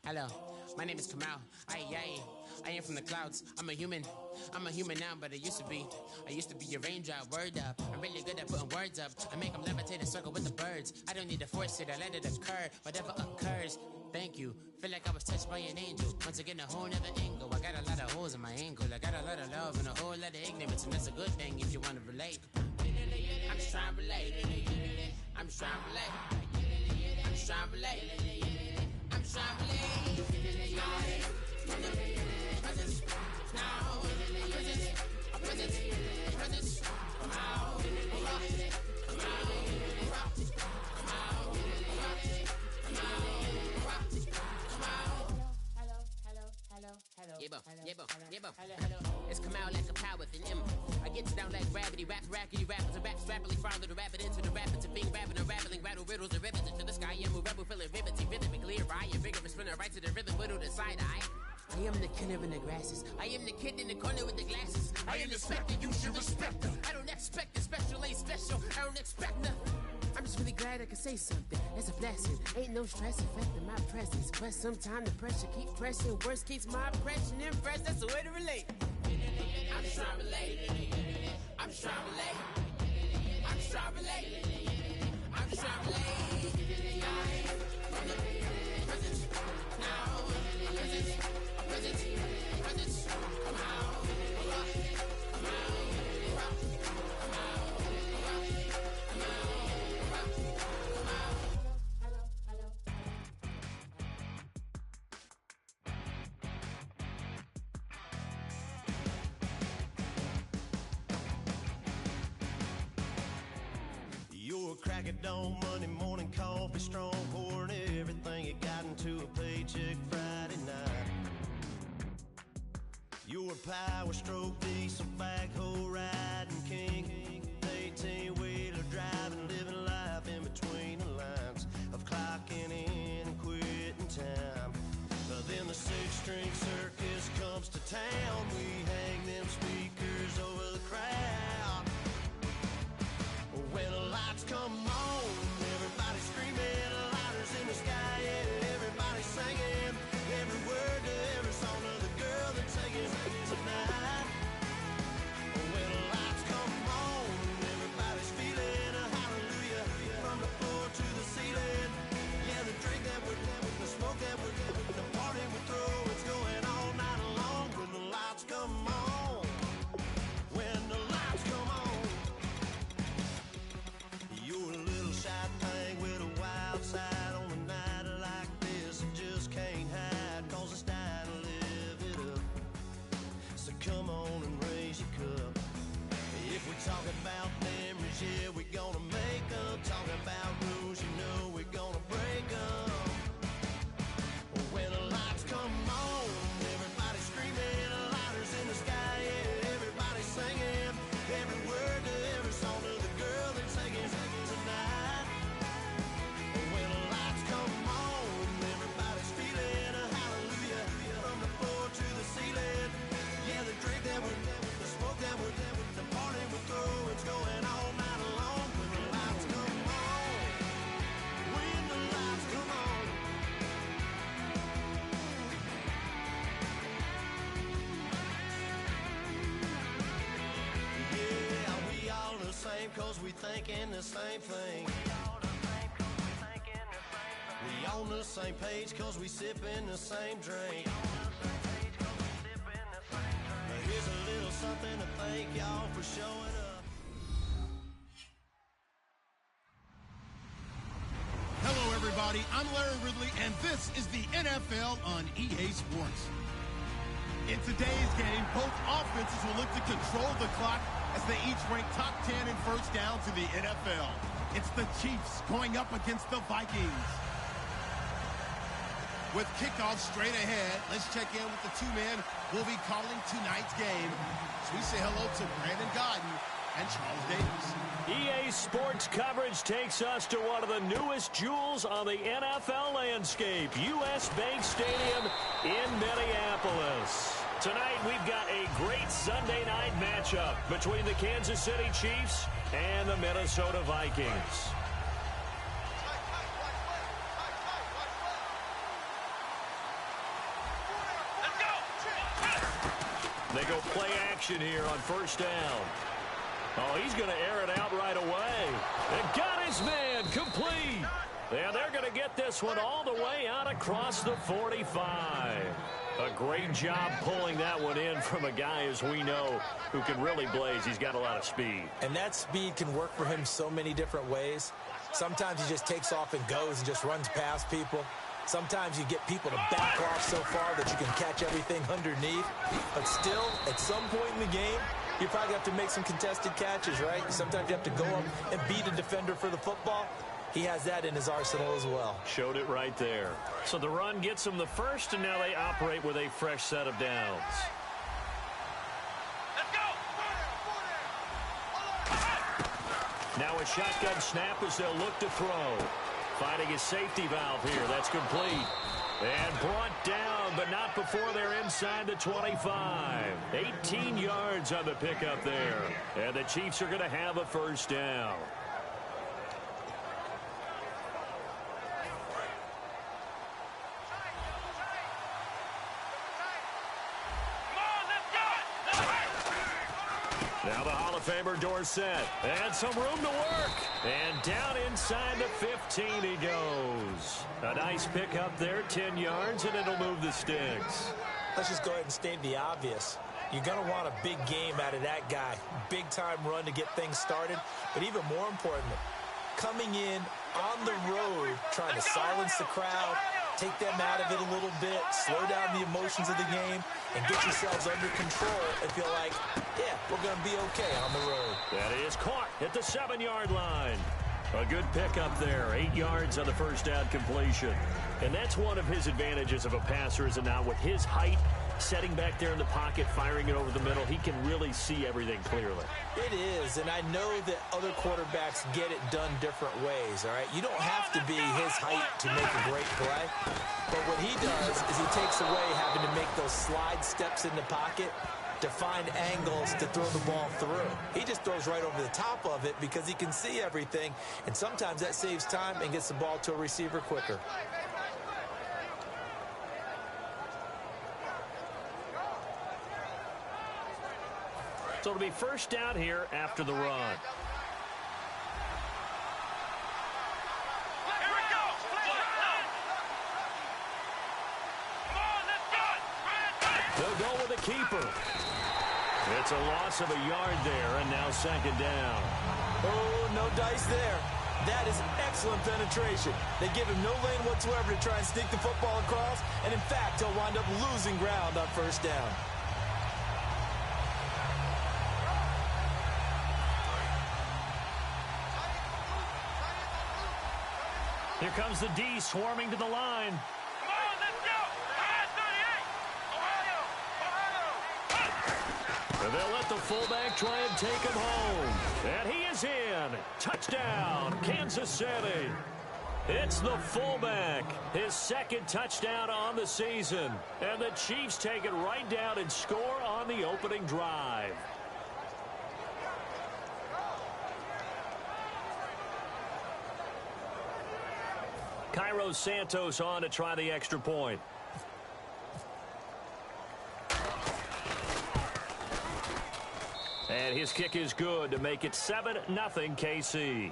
Hello, my name is Kamal. I am from the clouds. I'm a human now, but I used to be a raindrop. Word up, I'm really good at putting words up. I make them levitate and circle with the birds. I don't need to force it, I let it occur. Whatever occurs, thank you. Feel like I was touched by an angel. Once again, a whole nother angle. I got a lot of holes in my angle. I got a lot of love and a whole lot of ignorance, and that's a good thing if you want to relate. I'm just trying to relate. I'm just trying to relate. I'm just trying to relate. I'm just trying to relate. It's Kamal like a power within him. I get down like gravity, raps, rackety, rappers, and raps, rapidly follow the rapid into the rapids, and being rapping, unraveling, rattle riddles and rivets into the sky. I'm a rebel, feeling rivety, rhythmically, I am vigorous, spinner right to the rhythm, widow the side eye. I am the killer in the grasses. I am the kid in the corner with the glasses. I am the specter, you should respect them. I don't expect the special, ain't special. I don't expect nothing. I'm just really glad I can say something. That's a blessing. Ain't no stress affecting my presence. But sometimes the pressure keeps pressing. Worst keeps my impression impressed. That's the way to relate. I'm just trying to relate. I'm just trying to relate. I'm just trying to relate. I'm just trying to relate. From the presence, now, presence, presence, presence, come out, come out, come out, come out, come out. You're crack at dawn, Monday morning coffee, strong pouring everything you got into a paycheck Friday night. You're a power stroke, diesel backhoe riding king, 18-wheeler driving, living life in between the lines of clocking in and quitting time. Then the six-string circus comes to town. We hang them speakers over the crowd. When the lights come on, everybody screaming, lighters in the sky, yeah, everybody singing every word to every song of the girl they're taking tonight. When the lights come on, everybody's feeling a hallelujah from the floor to the ceiling. Yeah, the drink that we're having, the smoke that we're having, the party we throw, it's going all night long. When the lights come on, when the lights come on. You're a little shy thing with a wild side on a night like this. You just can't hide, cause it's time to live it up. So come on and raise your cup. If we talk about memories, yeah, we're gonna make them. Talk about rules, you know we're gonna break them. When the lights come on, everybody screaming, lighters in the sky, yeah, everybody singing every word to every song of the girl they're taking tonight. When the lights come on, everybody's feeling a hallelujah from the floor to the ceiling. Yeah, the drink that we're having, the smoke that we're having, the party we throw, it's going all night long. When the lights come on, when the lights come on. Yeah, we all the same cause we thinking the same thing. We on the same page cause we sipping the same drink. Here's a little something to thank y'all for showing up. Hello, everybody. I'm Larry Ridley, and this is the NFL on EA Sports. In today's game, both offenses will look to control the clock as they each rank top 10 in first downs in the NFL. It's the Chiefs going up against the Vikings. With kickoff straight ahead, let's check in with the two men who will be calling tonight's game. So we say hello to Brandon Godden and Charles Davis. EA Sports coverage takes us to one of the newest jewels on the NFL landscape, US Bank Stadium in Minneapolis. Tonight we've got a great Sunday night matchup between the Kansas City Chiefs and the Minnesota Vikings. Hey, hey, hey, hey, hey. 1 They go play action here on first down. Oh, he's going to air it out right away. And got his man complete. And they're going to get this one all the way out across the 45. A great job pulling that one in from a guy, as we know, who can really blaze. He's got a lot of speed. And that speed can work for him so many different ways. Sometimes he just takes off and goes and just runs past people. Sometimes you get people to back off so far that you can catch everything underneath. But still, at some point in the game, you probably have to make some contested catches, right? Sometimes you have to go up and beat a defender for the football. He has that in his arsenal as well. Showed it right there. So the run gets them the first, and now they operate with a fresh set of downs. Let's go! Now a shotgun snap as they'll look to throw. Finding his safety valve here. That's complete. And brought down, but not before they're inside the 25. 18 yards on the pickup there. And the Chiefs are going to have a first down. Now the Hall of Famer Dorsett. And some room to work. And down inside the 15 he goes. A nice pickup there, 10 yards, and it'll move the sticks. Let's just go ahead and state the obvious. You're going to want a big game out of that guy. Big-time run to get things started. But even more importantly, coming in on the road, trying to silence the crowd, take them out of it a little bit, slow down the emotions of the game, and get yourselves under control and feel like, yeah, we're going to be okay on the road. That is caught at the 7-yard line. A good pickup there, 8 yards on the first down completion. And that's one of his advantages of a passer, is it not? With his height, setting back there in the pocket, firing it over the middle, he can really see everything clearly. It is, and I know that other quarterbacks get it done different ways, all right? You don't have to be his height to make a great play, but what he does is he takes away having to make those slide steps in the pocket to find angles to throw the ball through. He just throws right over the top of it because he can see everything, and sometimes that saves time and gets the ball to a receiver quicker. So it'll be first down here after the run. Here we go! Come on, let's go! They'll go with a keeper. It's a loss of a yard there, and now second down. Oh, no dice there. That is excellent penetration. They give him no lane whatsoever to try and sneak the football across, and in fact, he'll wind up losing ground on first down. Here comes the D swarming to the line. Come on, let's go! And they'll let the fullback try and take him home. And he is in. Touchdown, Kansas City. It's the fullback. His second touchdown on the season. And the Chiefs take it right down and score on the opening drive. Cairo Santos on to try the extra point. And his kick is good to make it 7-0 KC.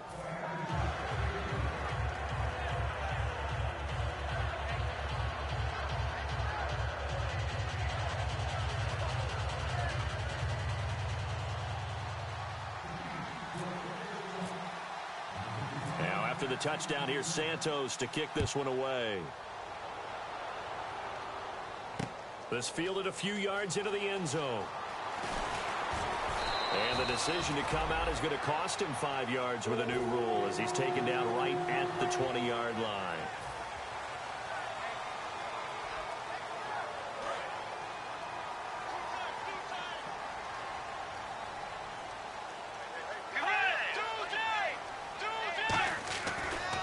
Now after the touchdown, here's Santos to kick this one away. This fielded a few yards into the end zone. And the decision to come out is going to cost him 5 yards with a new rule as he's taken down right at the 20-yard line.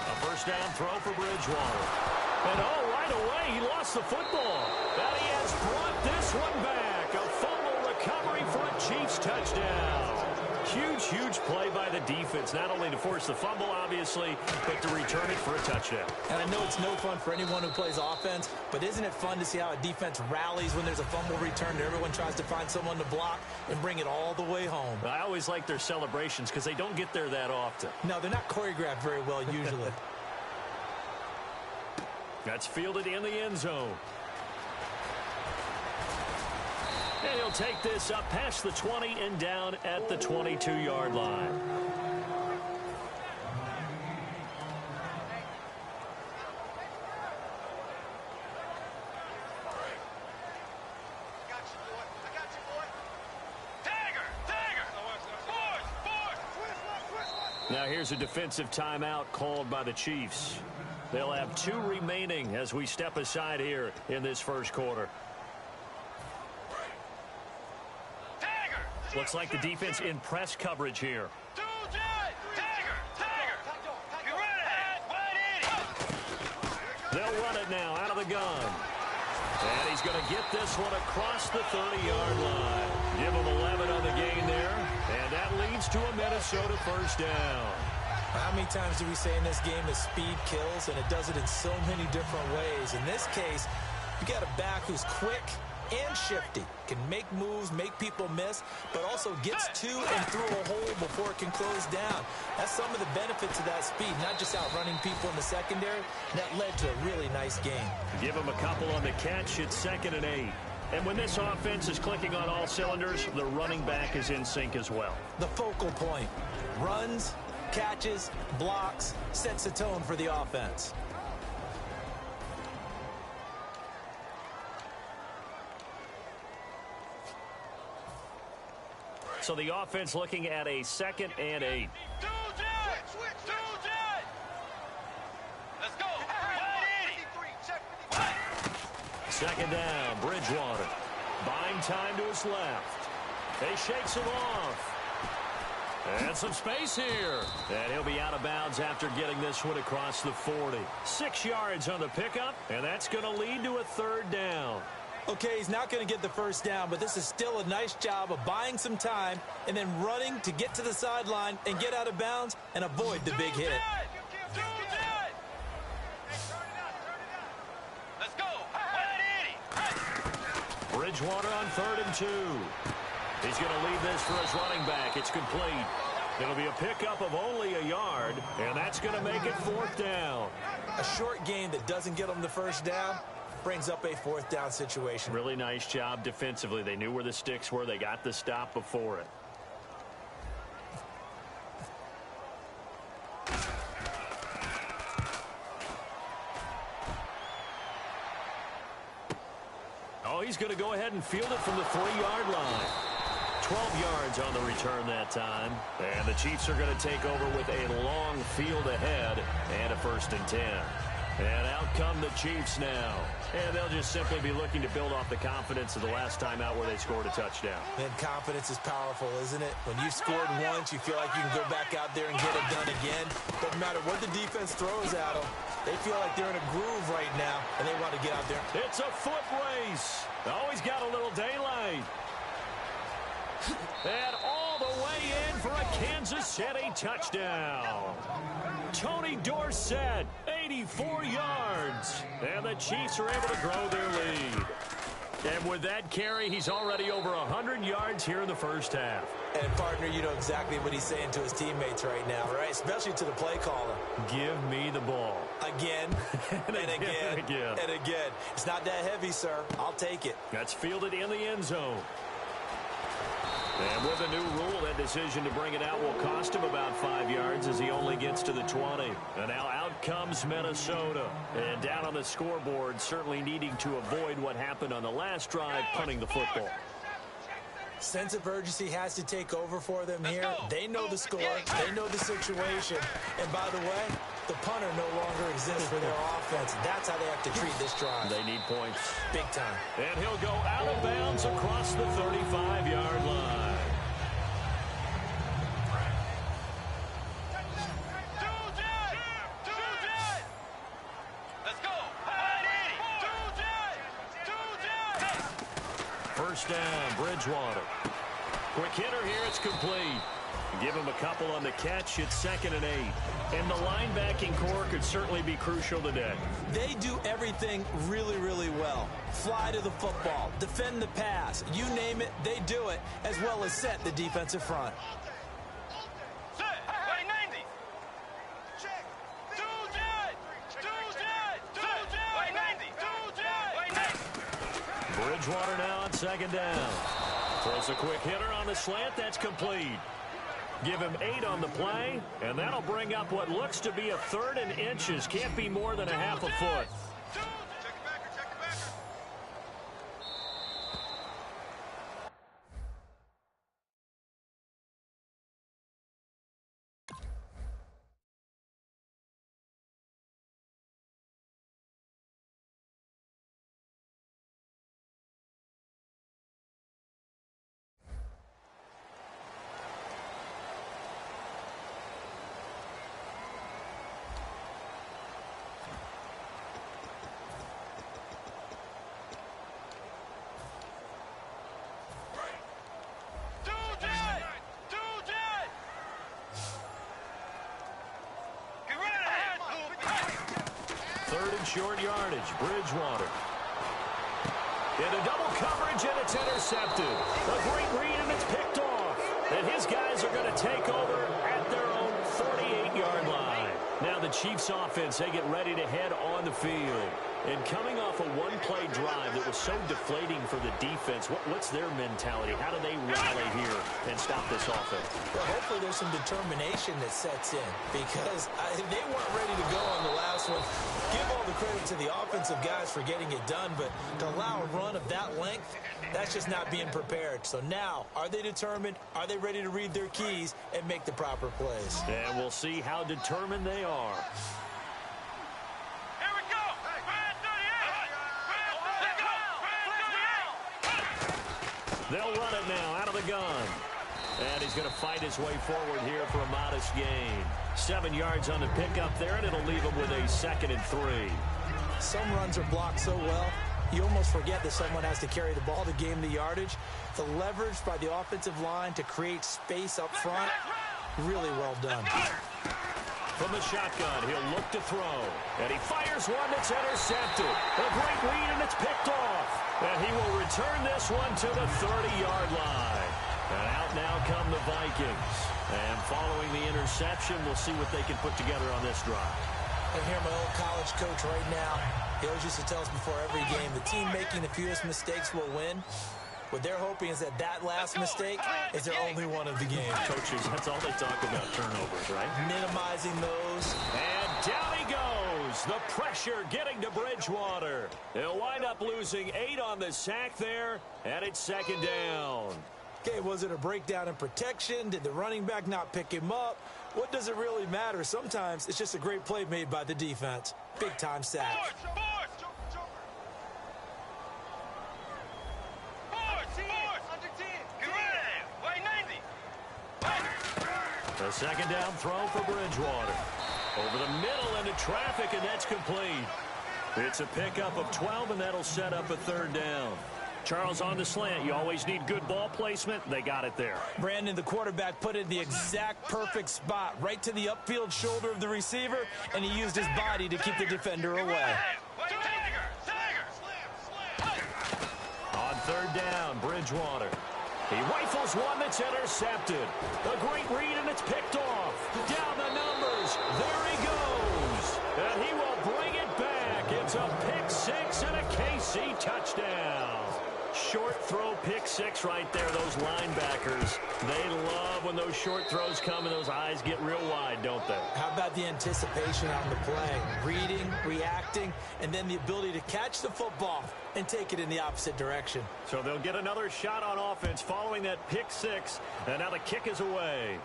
A first down throw for Bridgewater. And oh, right away, he lost the football. And he has brought this one back. A fumble recovery for a Chiefs touchdown. Huge, huge play by the defense, not only to force the fumble, obviously, but to return it for a touchdown. And I know it's no fun for anyone who plays offense, but isn't it fun to see how a defense rallies when there's a fumble return and everyone tries to find someone to block and bring it all the way home? I always like their celebrations because they don't get there that often. No, they're not choreographed very well usually. That's fielded in the end zone. And he'll take this up past the 20 and down at the 22-yard line. Now here's a defensive timeout called by the Chiefs. They'll have 2 remaining as we step aside here in this first quarter. Looks like the defense in press coverage here. They'll run it now out of the gun. And he's going to get this one across the 30-yard line. Give him 11 on the gain there. And that leads to a Minnesota first down. How many times do we say in this game that speed kills, and it does it in so many different ways? In this case, you got a back who's quick and shifty, can make moves, make people miss, but also gets to and through a hole before it can close down. That's some of the benefits of that speed, not just outrunning people in the secondary. That led to a really nice game. Give him a couple on the catch. It's 2nd and 8. And when this offense is clicking on all cylinders, the running back is in sync as well. The focal point. Runs, catches, blocks, sets the tone for the offense. So the offense looking at a 2nd and 8. Let's go. 2nd down, Bridgewater. Buying time to his left. He shakes him off. And some space here. And he'll be out of bounds after getting this one across the 40. 6 yards on the pickup, and that's going to lead to a 3rd down. Okay, he's not going to get the first down, but this is still a nice job of buying some time and then running to get to the sideline and get out of bounds and avoid the big hit. Let's go. Bridgewater on 3rd and 2. He's going to leave this for his running back. It's complete. It'll be a pickup of only a yard, and that's going to make it 4th down. A short gain that doesn't get him the first down brings up a 4th down situation. Really nice job defensively. They knew where the sticks were. They got the stop before it. Oh, he's going to go ahead and field it from the 3-yard line. 12 yards on the return that time. And the Chiefs are going to take over with a long field ahead and a 1st and 10. And out come the Chiefs now. And they'll just simply be looking to build off the confidence of the last time out where they scored a touchdown. And confidence is powerful, isn't it? When you've scored once, you feel like you can go back out there and get it done again. Doesn't matter what the defense throws at them. They feel like they're in a groove right now, and they want to get out there. It's a foot race. Always got a little daylight. And all the way in for a Kansas City touchdown. Tony Dorsett, 84 yards. And the Chiefs are able to grow their lead. And with that carry, he's already over 100 yards here in the first half. And, partner, you know exactly what he's saying to his teammates right now, right? Especially to the play caller. Give me the ball. Again, and again, and again. It's not that heavy, sir. I'll take it. That's fielded in the end zone. And with a new rule, that decision to bring it out will cost him about 5 yards as he only gets to the 20. And now out comes Minnesota. And down on the scoreboard, certainly needing to avoid what happened on the last drive, punting the football. Sense of urgency has to take over for them here. They know the score. They know the situation. And by the way, the punter no longer exists for their offense. That's how they have to treat this drive. They need points. Big time. And he'll go out of bounds across the 35-yard line. First down, Bridgewater. Quick hitter here, it's complete. Give him a couple on the catch. It's 2nd and 8. And the linebacking core could certainly be crucial today. They do everything really, really well. Fly to the football, defend the pass, you name it, they do it, as well as set the defensive front. Bridgewater now on 2nd down. Throws a quick hitter on the slant. That's complete. Give him 8 on the play, and that'll bring up what looks to be a 3rd and inches. Can't be more than a half a foot. Short yardage, Bridgewater. Into double coverage, and it's intercepted. A great read, and it's picked off. And his guys are going to take over at their own 48-yard line. Now the Chiefs offense, they get ready to head on the field. And coming off a one-play drive that was so deflating for the defense, what's their mentality? How do they rally here and stop this offense? Well, hopefully there's some determination that sets in, because they weren't ready to go on the last one. Give all the credit to the offensive guys for getting it done, but to allow a run of that length, that's just not being prepared. So now, are they determined? Are they ready to read their keys and make the proper plays? And we'll see how determined they are. They'll run it now out of the gun. And he's going to fight his way forward here for a modest gain. 7 yards on the pickup there, and it'll leave him with a 2nd and 3. Some runs are blocked so well, you almost forget that someone has to carry the ball to gain the yardage. The leverage by the offensive line to create space up front, really well done. From the shotgun, he'll look to throw. And he fires one that's intercepted. A great read, and it's picked off. And he will return this one to the 30-yard line. And out now come the Vikings. And following the interception, we'll see what they can put together on this drive. I hear my old college coach right now. He always used to tell us before every game, the team making the fewest mistakes will win. What they're hoping is that last mistake is their only one of the game. Coaches, that's all they talk about, turnovers, right? Minimizing those. And down he goes. The pressure getting to Bridgewater. They'll wind up losing 8 on the sack there, and it's 2nd down. Okay, was it a breakdown in protection? Did the running back not pick him up? What does it really matter? Sometimes it's just a great play made by the defense. Big-time sack. A 2nd down throw for Bridgewater. Over the middle into traffic, and that's complete. It's a pickup of 12, and that'll set up a 3rd down. Charles, on the slant, you always need good ball placement. They got it there. Brandon, the quarterback, put it in the exact perfect spot, right to the upfield shoulder of the receiver, and he used his body to keep the defender away. On 3rd down, Bridgewater. He rifles one that's intercepted. A great read, and it's picked off. Down the numbers. There he goes. And he will bring it back. It's a pick 6 and a KC touchdown. Short throw, pick 6 right there. Those linebackers, they love when those short throws come and those eyes get real wide, don't they? How about the anticipation on the play? Reading, reacting, and then the ability to catch the football and take it in the opposite direction. So they'll get another shot on offense following that pick 6, and now the kick is away.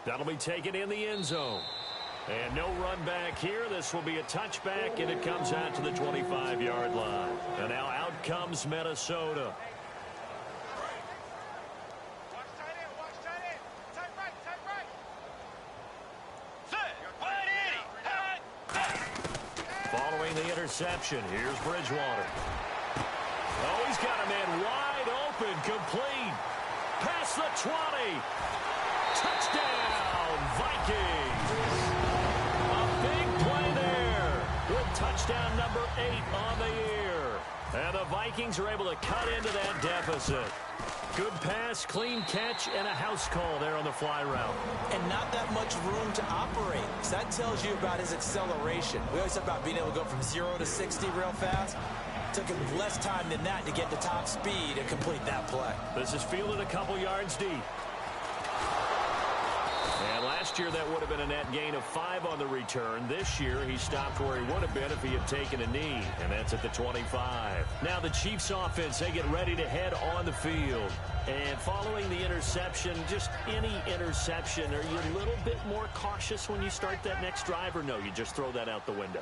That'll be taken in the end zone. And no run back here. This will be a touchback, and it comes out to the 25-yard line. And now out comes Minnesota. Following the interception, here's Bridgewater. Oh, he's got a man wide open, complete. Past the 20. Touchdown, Vikings. A big play there with touchdown number 8 on the year. And the Vikings are able to cut into that deficit. Good pass, clean catch, and a house call there on the fly route. And not that much room to operate. So that tells you about his acceleration. We always talk about being able to go from 0 to 60 real fast. Took him less time than that to get to top speed and complete that play. This is fielded a couple yards deep. And last year that would have been a net gain of 5 on the return. This year he stopped where he would have been if he had taken a knee, and that's at the 25. Now the Chiefs offense, they get ready to head on the field. And following the interception, just any interception, are you a little bit more cautious when you start that next drive, or no, you just throw that out the window?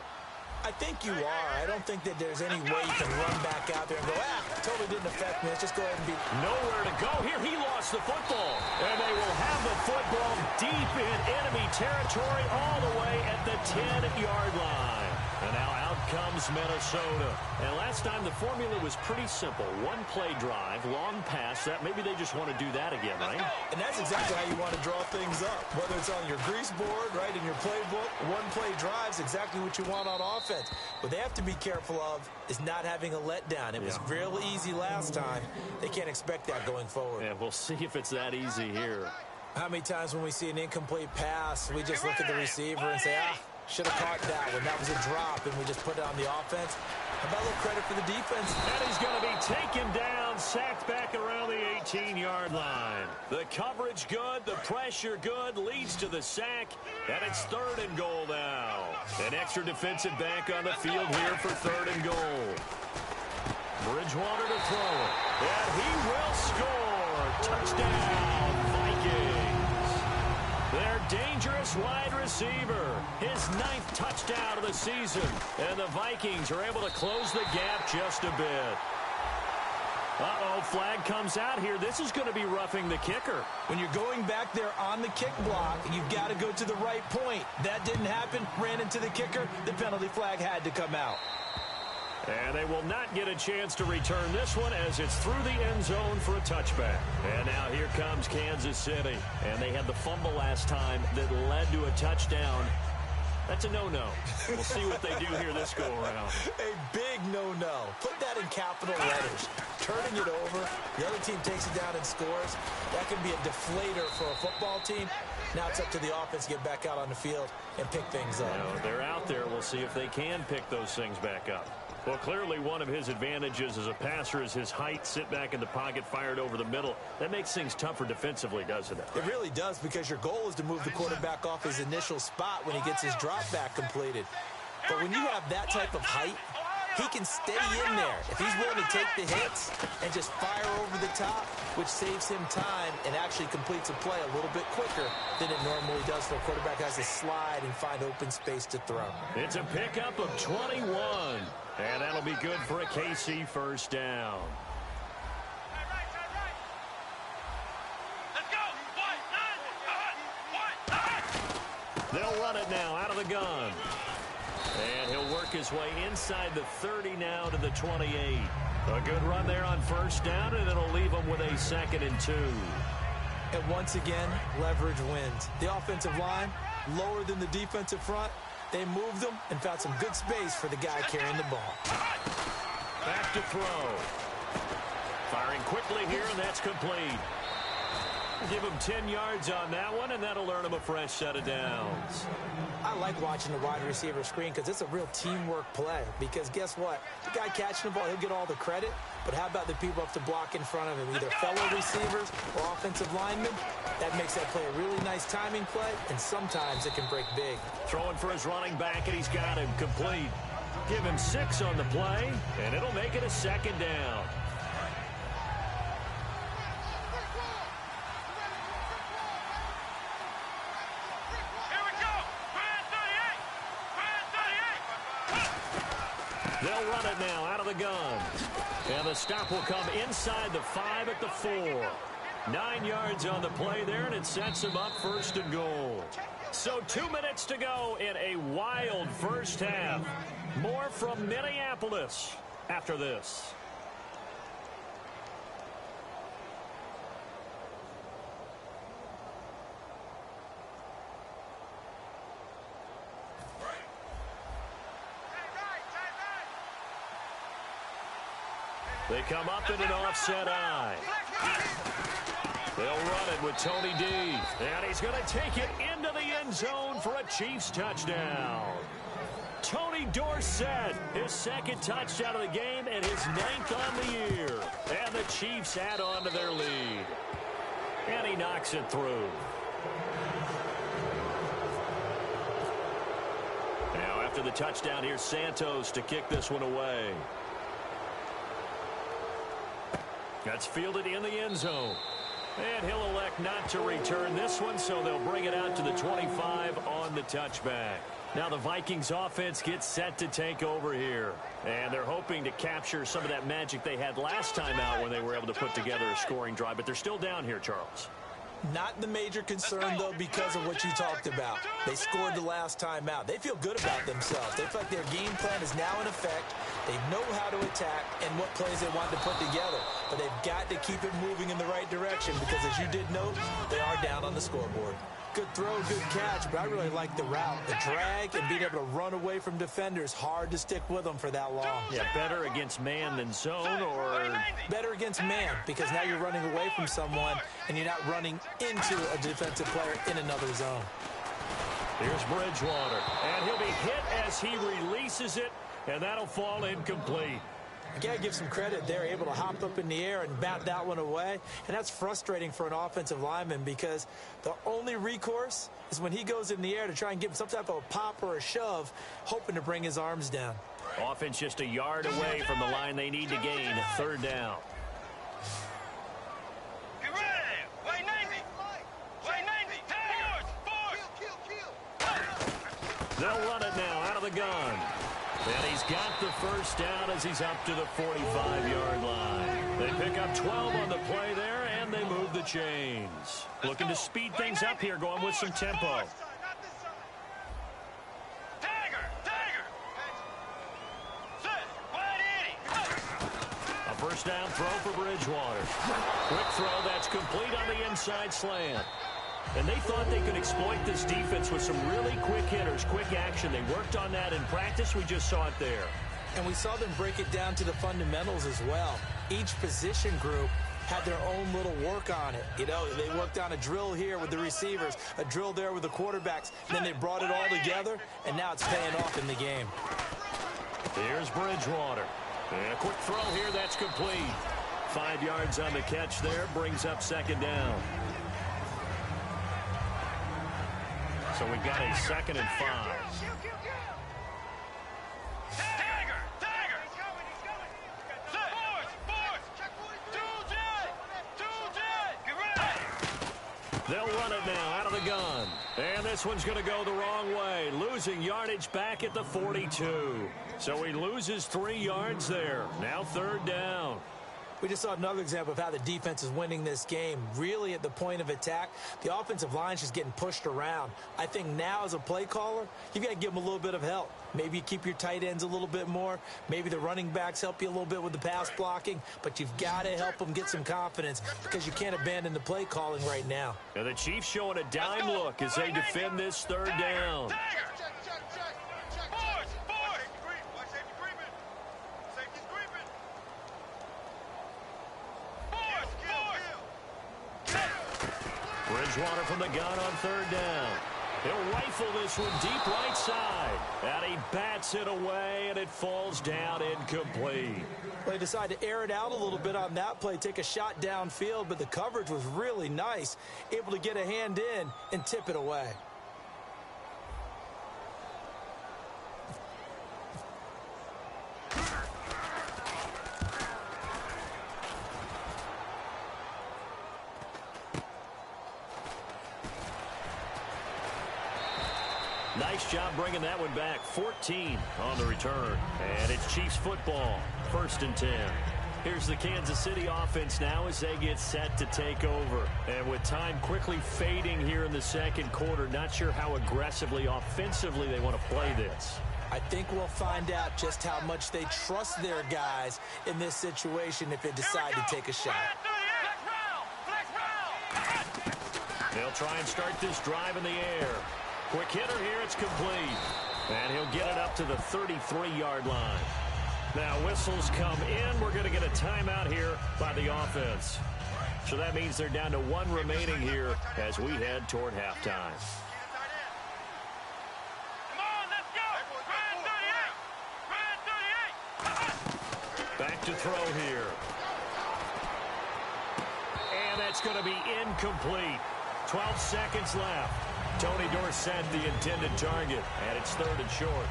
I think you are. I don't think that there's any way you can run back out there and go, totally didn't affect me. Let's just go ahead and be... Nowhere to go. Here he lost the football. And they will have the football deep in enemy territory all the way at the 10-yard line. And now out comes Minnesota. And last time the formula was pretty simple. One play drive, long pass. That maybe they just want to do that again, right? And that's exactly how you want to draw things up. Whether it's on your grease board, right, in your playbook, one play drive's exactly what you want on offense. What they have to be careful of is not having a letdown. It was real easy last time. They can't expect that going forward. Yeah, we'll see if it's that easy here. How many times when we see an incomplete pass, we just look at the receiver and say, should have caught that one. That was a drop, and we just put it on the offense. How about a little credit for the defense? And he's going to be taken down, sacked back around the 18-yard line. The coverage good, the pressure good, leads to the sack, and it's 3rd and goal now. An extra defensive back on the field here for 3rd and goal. Bridgewater to throw it, and he will score. Touchdown, Vikings. Their dangerous wide receiver, his 9th touchdown of the season. And the Vikings are able to close the gap just a bit. Uh-oh, flag comes out here. This is going to be roughing the kicker. When you're going back there on the kick block, you've got to go to the right point. That didn't happen, ran into the kicker. The penalty flag had to come out. And they will not get a chance to return this one as it's through the end zone for a touchback. And now here comes Kansas City. And they had the fumble last time that led to a touchdown. That's a no-no. We'll see what they do here this go-around. A big no-no. Put that in capital letters. Turning it over, the other team takes it down and scores. That can be a deflator for a football team. Now it's up to the offense to get back out on the field and pick things up. Now, they're out there. We'll see if they can pick those things back up. Well, clearly one of his advantages as a passer is his height, sit back in the pocket, fired over the middle. That makes things tougher defensively, doesn't it? It really does, because your goal is to move the quarterback off his initial spot when he gets his drop back completed. But when you have that type of height, he can stay in there. If he's willing to take the hits and just fire over the top, which saves him time and actually completes a play a little bit quicker than it normally does, so a quarterback has to slide and find open space to throw. It's a pickup of 21. And that'll be good for a KC first down. Let's go. They'll run it now out of the gun. And he'll work his way inside the 30 now to the 28. A good run there on first down, and it'll leave him with a 2nd and 2. And once again, leverage wins. The offensive line, lower than the defensive front. They moved them and found some good space for the guy carrying the ball. Back to throw. Firing quickly here, and that's complete. Give him 10 yards on that one, and that'll earn him a fresh set of downs. I like watching the wide receiver screen because it's a real teamwork play. Because guess what? The guy catching the ball, he'll get all the credit. But how about the people up to block in front of him, either fellow receivers or offensive linemen? That makes that play a really nice timing play, and sometimes it can break big. Throwing for his running back, and he's got him complete. Give him 6 on the play, and it'll make it a 2nd down. They'll run it now out of the gun. And the stop will come inside the 5 at the 4. 9 yards on the play there, and it sets him up 1st and goal. So 2 minutes to go in a wild first half. More from Minneapolis after this. They come up in an offset eye. They'll run it with Tony D. And he's going to take it into the end zone for a Chiefs touchdown. Tony Dorsett, his second touchdown of the game and his 9th on the year. And the Chiefs add on to their lead. And he knocks it through. Now after the touchdown, here's Santos to kick this one away. That's fielded in the end zone. And he'll elect not to return this one, so they'll bring it out to the 25 on the touchback. Now the Vikings offense gets set to take over here. And they're hoping to capture some of that magic they had last time out when they were able to put together a scoring drive. But they're still down here, Charles. Not the major concern, though, because of what you talked about. They scored the last time out. They feel good about themselves. They feel like their game plan is now in effect. They know how to attack and what plays they want to put together. But they've got to keep it moving in the right direction because, as you did note, they are down on the scoreboard. Good throw, good catch, but I really like the route. The drag and being able to run away from defenders, hard to stick with them for that long. Yeah, better against man than zone, or better against man, because now you're running away from someone and you're not running into a defensive player in another zone. Here's Bridgewater, and he'll be hit as he releases it, and that'll fall incomplete. You got to give some credit. They're able to hop up in the air and bat that one away. And that's frustrating for an offensive lineman because the only recourse is when he goes in the air to try and give him some type of a pop or a shove, hoping to bring his arms down. Offense just a yard away from the line they need to gain. 3rd down. Get ready! Way 90! Way 90! They'll run it now out of the gun. And he's got the first down as he's up to the 45-yard line. They pick up 12 on the play there, and they move the chains. Looking to speed things up here, going with some tempo. A first down throw for Bridgewater. Quick throw that's complete on the inside slant. And they thought they could exploit this defense with some really quick hitters, quick action. They worked on that in practice. We just saw it there. And we saw them break it down to the fundamentals as well. Each position group had their own little work on it. You know, they worked on a drill here with the receivers, a drill there with the quarterbacks. Then they brought it all together, and now it's paying off in the game. Here's Bridgewater. And a quick throw here that's complete. 5 yards on the catch there, brings up 2nd down. So we've got a 2nd and 5. They'll run it now out of the gun. And this one's going to go the wrong way. Losing yardage back at the 42. So he loses 3 yards there. Now 3rd down. We just saw another example of how the defense is winning this game. Really at the point of attack, the offensive line is just getting pushed around. I think now as a play caller, you've got to give them a little bit of help. Maybe you keep your tight ends a little bit more. Maybe the running backs help you a little bit with the pass blocking. But you've got to help them get some confidence because you can't abandon the play calling right now. And the Chiefs showing a dime look as they defend this 3rd down. Bridgewater from the gun on 3rd down. He'll rifle this one deep right side. And he bats it away, and it falls down incomplete. They decided to air it out a little bit on that play, take a shot downfield, but the coverage was really nice. Able to get a hand in and tip it away. Nice job bringing that one back. 14 on the return. And it's Chiefs football. 1st and 10. Here's the Kansas City offense now as they get set to take over. And with time quickly fading here in the 2nd quarter, not sure how aggressively, offensively they want to play this. I think we'll find out just how much they trust their guys in this situation if they decide to take a shot. They'll try and start this drive in the air. Quick hitter here, it's complete. And he'll get it up to the 33-yard line. Now whistles come in. We're going to get a timeout here by the offense. So that means they're down to one remaining here as we head toward halftime. Come on, let's go. Red 38. Red 38. Back to throw here. And that's going to be incomplete. 12 seconds left. Tony Dorsett, the intended target, and it's 3rd and short.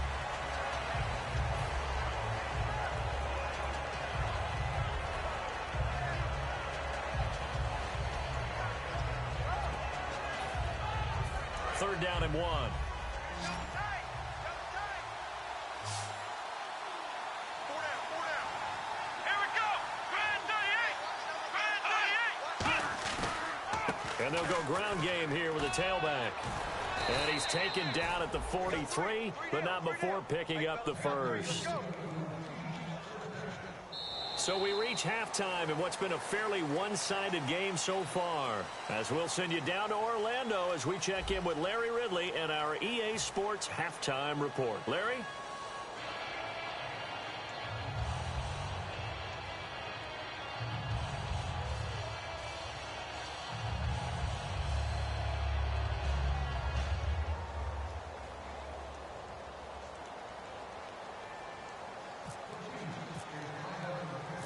Third down and 1. Here we go. Red 38. Red 38. And they'll go ground game here with a tailback. And he's taken down at the 43, but not before picking up the first. So we reach halftime in what's been a fairly one-sided game so far. As we'll send you down to Orlando as we check in with Larry Ridley and our EA Sports Halftime Report. Larry?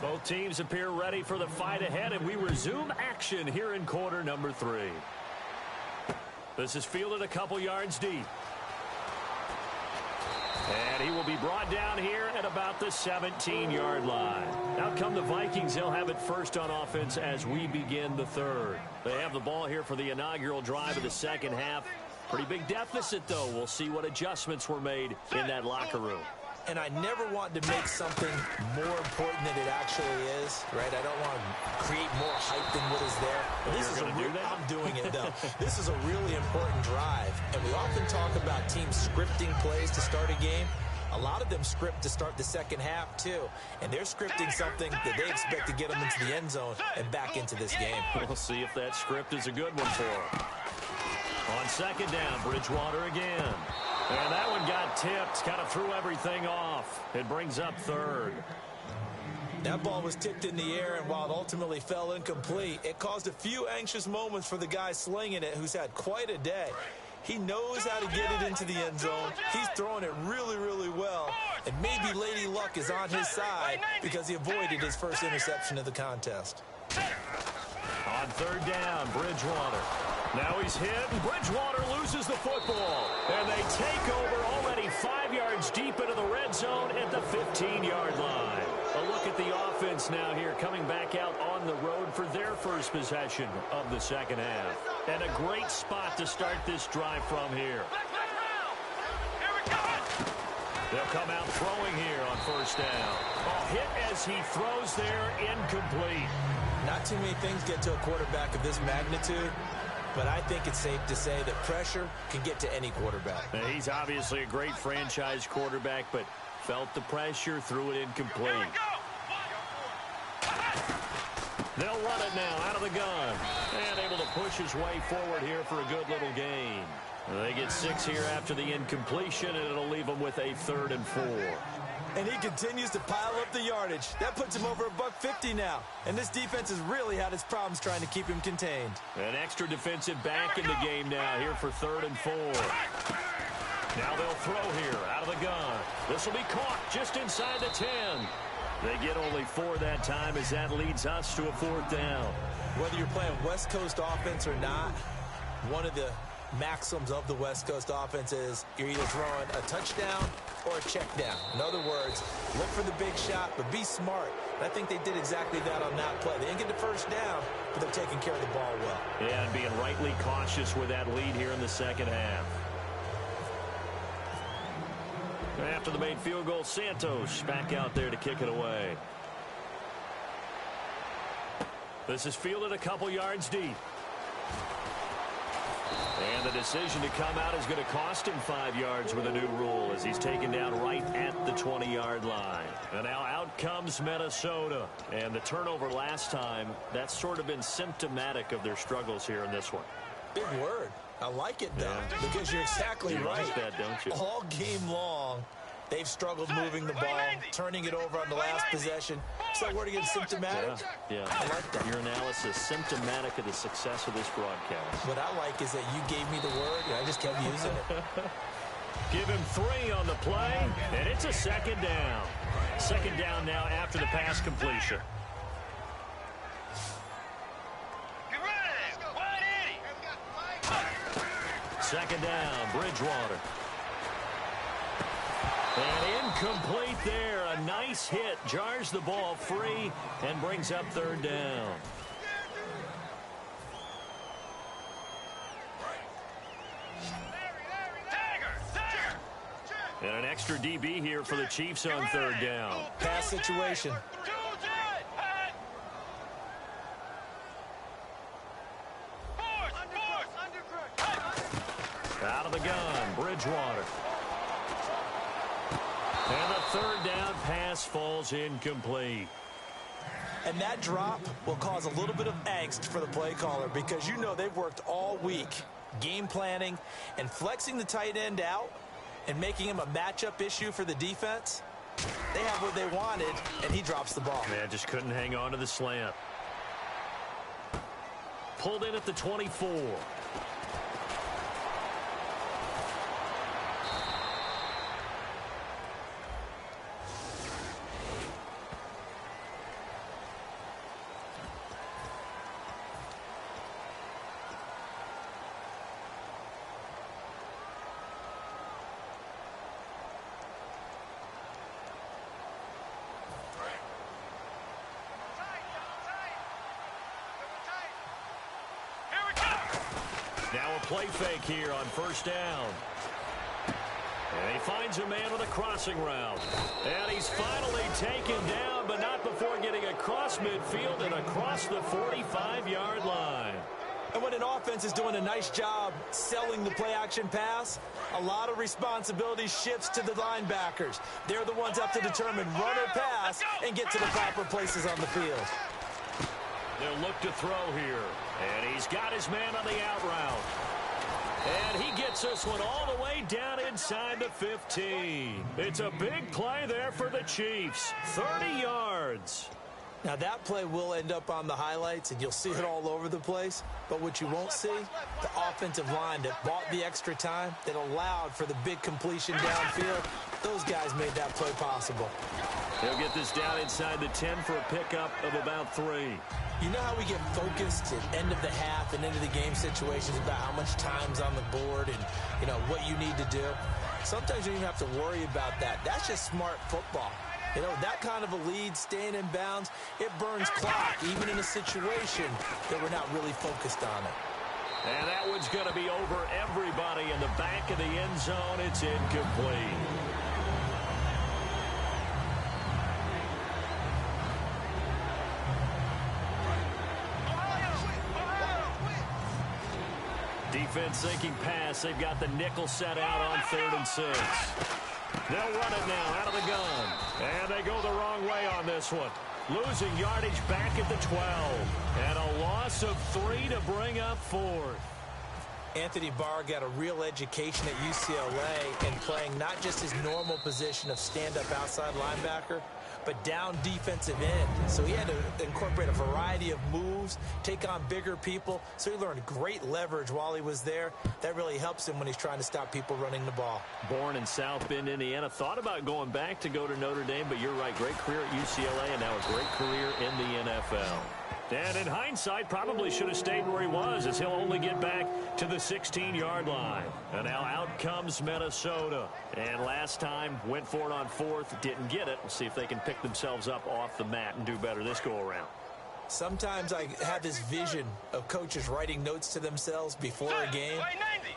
Both teams appear ready for the fight ahead, and we resume action here in quarter number 3. This is fielded a couple yards deep. And he will be brought down here at about the 17-yard line. Out come the Vikings. They'll have it first on offense as we begin the third. They have the ball here for the inaugural drive of the second half. Pretty big deficit, though. We'll see what adjustments were made in that locker room. And I never want to make something more important than it actually is, right? I don't want to create more hype than what is there. This is I'm doing it, though. This is a really important drive. And we often talk about teams scripting plays to start a game. A lot of them script to start the second half, too. And they're scripting something that they expect to get them into the end zone and back into this game. We'll see if that script is a good one for them. On second down, Bridgewater again. And that one got tipped, kind of threw everything off. It brings up third. That ball was tipped in the air, and while it ultimately fell incomplete, it caused a few anxious moments for the guy slinging it, who's had quite a day. He knows how to get it into the end zone. He's throwing it really, really well. And maybe Lady Luck is on his side because he avoided his first interception of the contest. On third down, Bridgewater. Now he's hit, and Bridgewater loses the football. And they take over already 5 yards deep into the red zone at the 15-yard line. A look at the offense now here, coming back out on the road for their first possession of the second half. And a great spot to start this drive from here. They'll come out throwing here on first down. A hit as he throws there, incomplete. Not too many things get to a quarterback of this magnitude, but I think it's safe to say that pressure can get to any quarterback. Now, he's obviously a great franchise quarterback, but felt the pressure, threw it incomplete. They'll run it now out of the gun. And able to push his way forward here for a good little gain. They get 6 here after the incompletion, and it'll leave them with a 3rd and 4. And he continues to pile up the yardage. That puts him over $150 now. And this defense has really had its problems trying to keep him contained. An extra defensive back in the game now here for 3rd and 4. Now they'll throw here out of the gun. This will be caught just inside the 10. They get only 4 that time as that leads us to a 4th down. Whether you're playing West Coast offense or not, one of the maxims of the West Coast offense is you're either throwing a touchdown or a check down. In other words, look for the big shot, but be smart. And I think they did exactly that on that play. They didn't get the first down, but they're taking care of the ball well. Yeah, and being rightly cautious with that lead here in the second half. After the made field goal, Santos back out there to kick it away. This is fielded a couple yards deep. And the decision to come out is going to cost him 5 yards with a new rule as he's taken down right at the 20-yard line. And now out comes Minnesota. And the turnover last time, that's sort of been symptomatic of their struggles here in this one. Big word. I like it, though, because you're exactly right. That, don't you? All game long, They've struggled moving the ball, turning it over on the last possession. So we're getting symptomatic. Yeah. I like that. Your analysis symptomatic of the success of this broadcast. What I like is that you gave me the word, and I just kept using it. Give him 3 on the play, and it's a second down. Second down now after the pass completion. Get ready. Wide 80. Second down, Bridgewater. And incomplete there. A nice hit. Jars the ball free and brings up third down. And an extra DB here for the Chiefs on third down. Pass situation. Out of the gun, Bridgewater. And the third down pass falls incomplete. And that drop will cause a little bit of angst for the play caller because you know they've worked all week game planning and flexing the tight end out and making him a matchup issue for the defense. They have what they wanted, and he drops the ball. Man, just couldn't hang on to the slant. Pulled in at the 24. Now a play fake here on first down. And he finds a man with a crossing route. And he's finally taken down, but not before getting across midfield and across the 45-yard line. And when an offense is doing a nice job selling the play-action pass, a lot of responsibility shifts to the linebackers. They're the ones up to determine run or pass and get to the proper places on the field. They'll look to throw here. And he's got his man on the out route. And he gets this one all the way down inside the 15. It's a big play there for the Chiefs. 30 yards. Now that play will end up on the highlights, and you'll see it all over the place. But what you won't see, the offensive line that bought the extra time, that allowed for the big completion downfield, those guys made that play possible. They'll get this down inside the 10 for a pickup of about 3. You know how we get focused at end of the half and into the game situations about how much time's on the board and, you know, what you need to do? Sometimes you don't even have to worry about that. That's just smart football. You know, that kind of a lead, staying in bounds, it burns clock, even in a situation that we're not really focused on it. And that one's going to be over everybody in the back of the end zone. It's incomplete. Defense sinking pass. They've got the nickel set out on 3rd and 6. They'll run it now out of the gun. And they go the wrong way on this one. Losing yardage back at the 12. And a loss of 3 to bring up 4th. Anthony Barr got a real education at UCLA in playing not just his normal position of stand-up outside linebacker, but down defensive end. So he had to incorporate a variety of moves, take on bigger people. So he learned great leverage while he was there. That really helps him when he's trying to stop people running the ball. Born in South Bend, Indiana. Thought about going back to go to Notre Dame, but you're right. Great career at UCLA and now a great career in the NFL. And in hindsight, probably should have stayed where he was, as he'll only get back to the 16-yard line. And now out comes Minnesota. And last time, went for it on 4th, didn't get it. We'll see if they can pick themselves up off the mat and do better this go-around. Sometimes I have this vision of coaches writing notes to themselves before a game.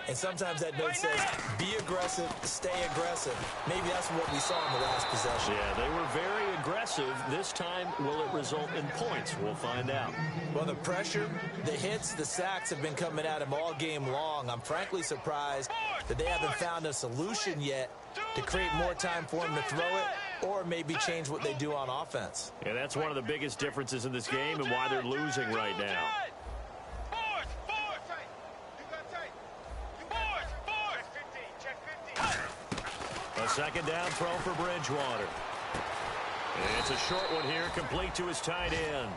And sometimes that note says, be aggressive, stay aggressive. Maybe that's what we saw in the last possession. Yeah, they were very aggressive. This time, will it result in points? We'll find out. Well, the pressure, the hits, the sacks have been coming at him all game long. I'm frankly surprised that they haven't found a solution yet to create more time for him to throw it or maybe change what they do on offense. Yeah, that's one of the biggest differences in this game and why they're losing right now. A second down throw for Bridgewater. It's a short one here, complete to his tight end.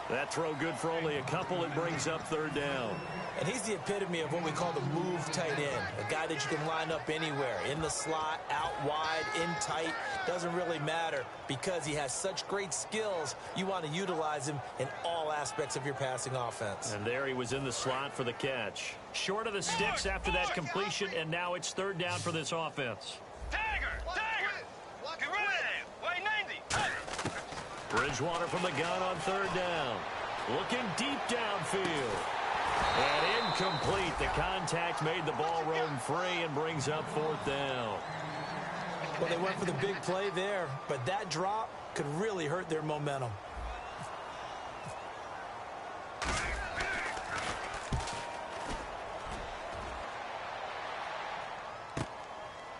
That throw good for only a couple. It brings up third down. And he's the epitome of what we call the move tight end. A guy that you can line up anywhere. In the slot, out wide, in tight. Doesn't really matter because he has such great skills. You want to utilize him in all aspects of your passing offense. And there he was in the slot for the catch. Short of the sticks after that completion, and now it's third down for this offense. Tiger! Get ready! Way 90! Bridgewater from the gun on third down. Looking deep downfield. And incomplete. The contact made the ball roam free and brings up fourth down. Well, they went for the big play there, but that drop could really hurt their momentum.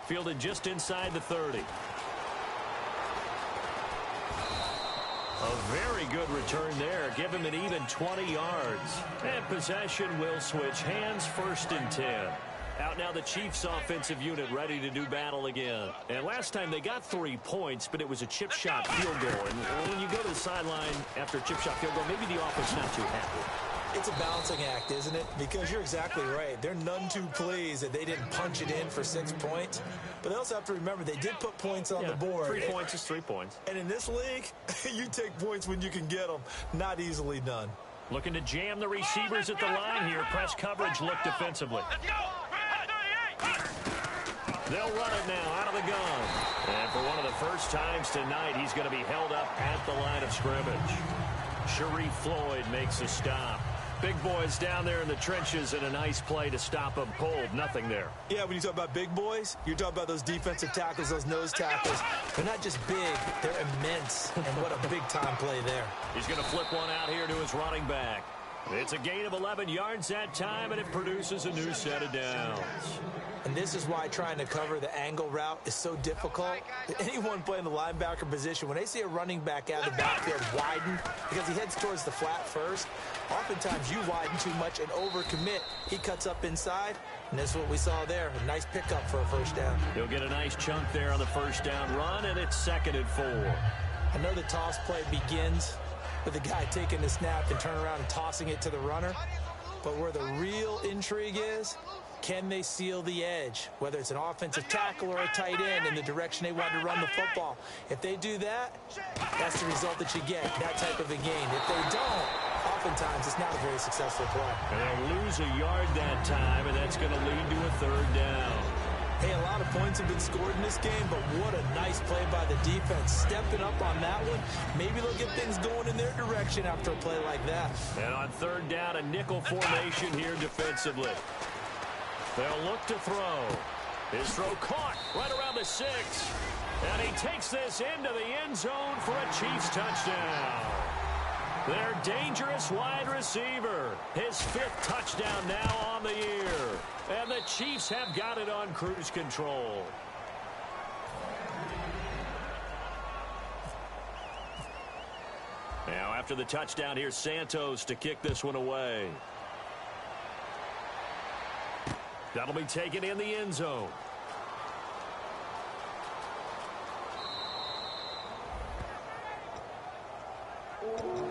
Fielded just inside the 30. A very good return there. Give him an even 20 yards. And possession will switch hands, first and 10. Out now the Chiefs offensive unit ready to do battle again. And last time they got 3 points, but it was a chip shot field goal. And when you go to the sideline after a chip shot field goal, maybe the offense not too happy. It's a balancing act, isn't it? Because you're exactly right. They're none too pleased that they didn't punch it in for 6 points. But they also have to remember they did put points on the board. 3 points is 3 points. And in this league, you take points when you can get them. Not easily done. Looking to jam the receivers at the line here. Press coverage look defensively. Let's go! They'll run it now out of the gun. And for one of the first times tonight, he's going to be held up at the line of scrimmage. Sharif Floyd makes a stop. Big boys down there in the trenches, and a nice play to stop them cold. Nothing there. Yeah, when you talk about big boys, you're talking about those defensive tackles, those nose tackles. They're not just big, they're immense. And what a big-time play there. He's going to flip one out here to his running back. It's a gain of 11 yards that time, and it produces a new set of downs. And this is why trying to cover the angle route is so difficult. Anyone playing the linebacker position, when they see a running back out of the backfield widen, because he heads towards the flat first, oftentimes you widen too much and overcommit. He cuts up inside, and that's what we saw there. A nice pickup for a first down. He'll get a nice chunk there on the first down run, and it's 2nd and 4. I know the toss play begins with the guy taking the snap and turning around and tossing it to the runner. But where the real intrigue is, can they seal the edge, whether it's an offensive tackle or a tight end in the direction they want to run the football? If they do that, that's the result that you get, that type of a gain. If they don't, oftentimes it's not a very successful play. And they'll lose a yard that time, and that's going to lead to a third down. Hey, a lot of points have been scored in this game, but what a nice play by the defense. Stepping up on that one, maybe they'll get things going in their direction after a play like that. And on third down, a nickel formation here defensively. They'll look to throw. His throw caught right around the 6. And he takes this into the end zone for a Chiefs touchdown. Their dangerous wide receiver. His 5th touchdown now on the year. And the Chiefs have got it on cruise control. Now after the touchdown, here's Santos to kick this one away. That'll be taken in the end zone.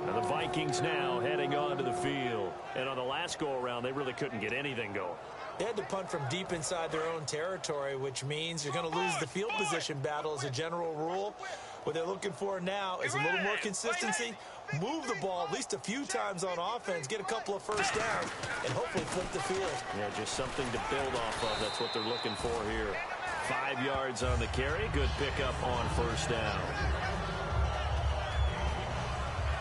And the Vikings now heading onto the field. And on the last go-around, they really couldn't get anything going. They had to punt from deep inside their own territory, which means you're going to lose the field position battle as a general rule. What they're looking for now is a little more consistency, move the ball at least a few times on offense, get a couple of first downs, and hopefully flip the field. Yeah, just something to build off of. That's what they're looking for here. 5 yards on the carry. Good pickup on first down.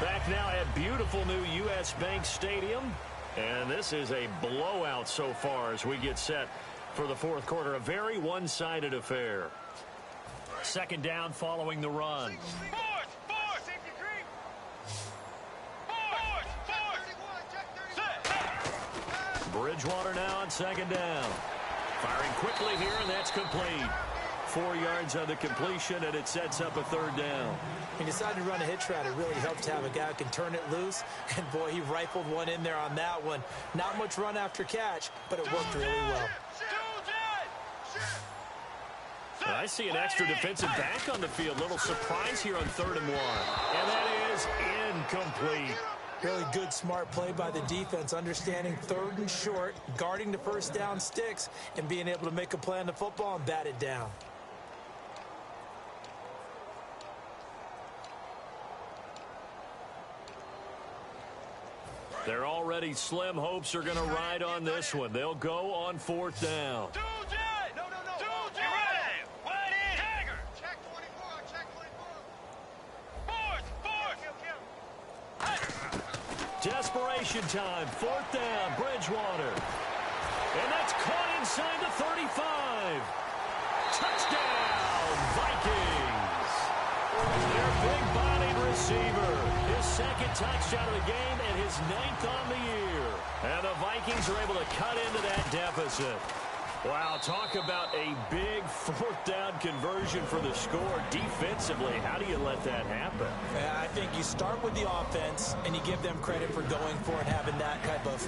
Back now at beautiful new U.S. Bank Stadium. And this is a blowout so far as we get set for the fourth quarter. A very one-sided affair. Second down following the run. Bridgewater now on second down. Firing quickly here, and that's complete. 4 yards on the completion, and it sets up a third down. He decided to run a hitch route. It really helped to have a guy who can turn it loose. And, boy, he rifled one in there on that one. Not much run after catch, but it worked really well. I see an extra defensive back on the field. Little surprise here on 3rd and 1. And that is incomplete. Really good, smart play by the defense, understanding 3rd and short, guarding the first down sticks, and being able to make a play on the football and bat it down. They're already slim hopes are going to ride on this one. They'll go on 4th down. Desperation time, 4th down, Bridgewater. And that's caught inside the 35. Touchdown, Vikings. Their big-bodied receiver. His 2nd touchdown of the game and his 9th on the year. And the Vikings are able to cut into that deficit. Wow, talk about a big 4th down conversion for the score. Defensively, how do you let that happen? I think you start with the offense, and you give them credit for going for it, having that type of,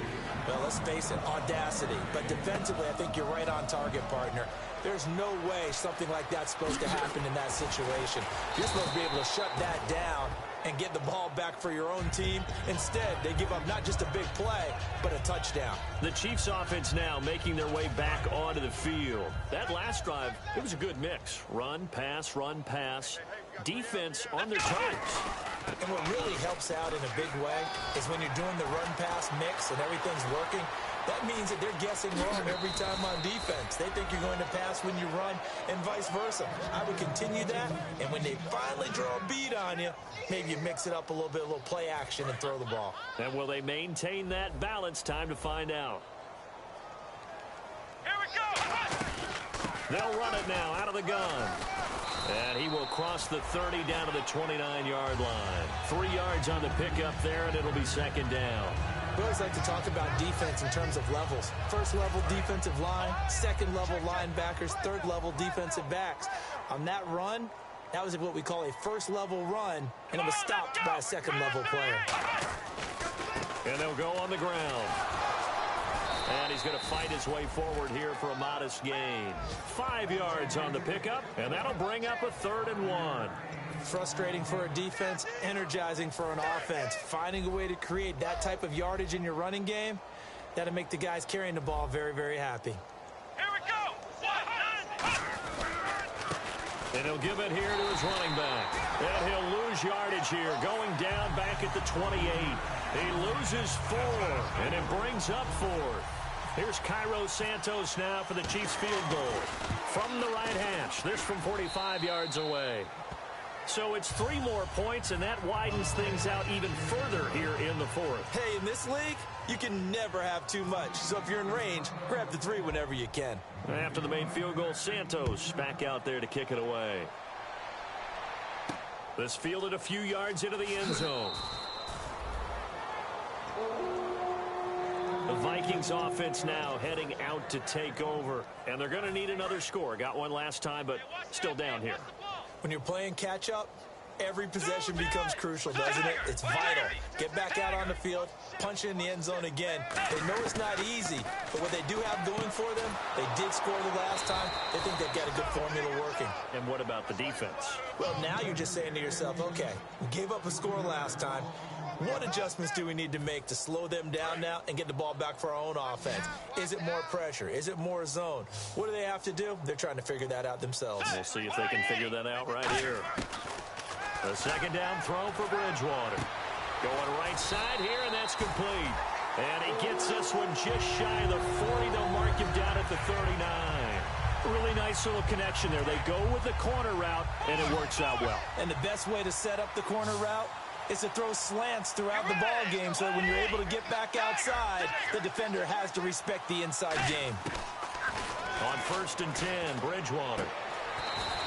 well, let's face it, audacity. But defensively, I think you're right on target, partner. There's no way something like that's supposed to happen in that situation. You're supposed to be able to shut that down and get the ball back for your own team. Instead, they give up not just a big play, but a touchdown. The Chiefs offense now making their way back onto the field. That last drive, it was a good mix. Run, pass, defense on their toes. And what really helps out in a big way is when you're doing the run-pass mix and everything's working, that means that they're guessing wrong every time on defense. They think you're going to pass when you run and vice versa. I would continue that, and when they finally draw a beat on you, maybe you mix it up a little bit, a little play action, and throw the ball. And will they maintain that balance? Time to find out. Here we go! They'll run it now out of the gun. And he will cross the 30 down to the 29-yard line. 3 yards on the pickup there, and it'll be 2nd down. We always like to talk about defense in terms of levels. 1st level defensive line, 2nd level linebackers, 3rd level defensive backs. On that run, that was what we call a 1st level run, and it was stopped by a 2nd level player. And they'll go on the ground. And he's going to fight his way forward here for a modest gain. 5 yards on the pickup, and that'll bring up a 3rd and 1. Frustrating for a defense, energizing for an offense. Finding a way to create that type of yardage in your running game, that'll make the guys carrying the ball very, very happy. Here we go! And he'll give it here to his running back. And he'll lose yardage here, going down back at the 28. He loses 4, and it brings up 4th. Here's Cairo Santos now for the Chiefs field goal. From the right hash, this from 45 yards away. So it's 3 more points, and that widens things out even further here in the 4th. Hey, in this league, you can never have too much. So if you're in range, grab the 3 whenever you can. After the main field goal, Santos back out there to kick it away. This fielded a few yards into the end zone. The Vikings offense now heading out to take over, and they're going to need another score. Got one last time, but still down here. When you're playing catch-up, every possession becomes crucial, doesn't it? It's vital. Get back out on the field, punch it in the end zone again. They know it's not easy, but what they do have going for them, they did score the last time. They think they've got a good formula working. And what about the defense? Well, now you're just saying to yourself, okay, we gave up a score last time. What adjustments do we need to make to slow them down now and get the ball back for our own offense? Is it more pressure? Is it more zone? What do they have to do? They're trying to figure that out themselves. We'll see if they can figure that out right here. The 2nd down throw for Bridgewater. Going right side here, and that's complete. And he gets this one just shy of the 40. They'll mark him down at the 39. Really nice little connection there. They go with the corner route, and it works out well. And the best way to set up the corner route is to throw slants throughout the ball game so that when you're able to get back outside, the defender has to respect the inside game. On 1st and 10, Bridgewater.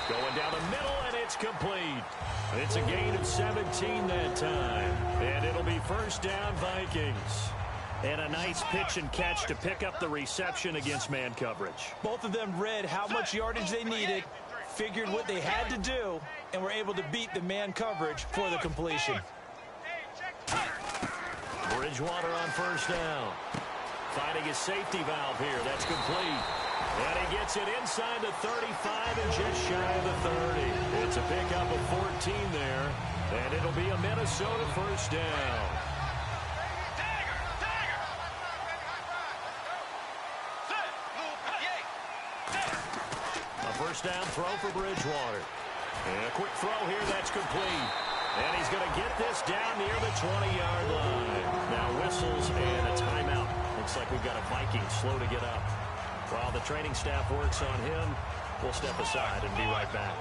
Going down the middle, and it's complete. It's a gain of 17 that time. And it'll be 1st down, Vikings. And a nice pitch and catch to pick up the reception against man coverage. Both of them read how much yardage they needed, figured what they had to do, and were able to beat the man coverage for the completion. Bridgewater on 1st down. Finding his safety valve here. That's complete. And he gets it inside the 35 and just shy of the 30. It's a pickup of 14 there, and it'll be a Minnesota first down. A first down throw for Bridgewater. And a quick throw here that's complete. And he's going to get this down near the 20-yard line. Now whistles and a timeout. Looks like we've got a Viking slow to get up. While the training staff works on him, we'll step aside and be right back.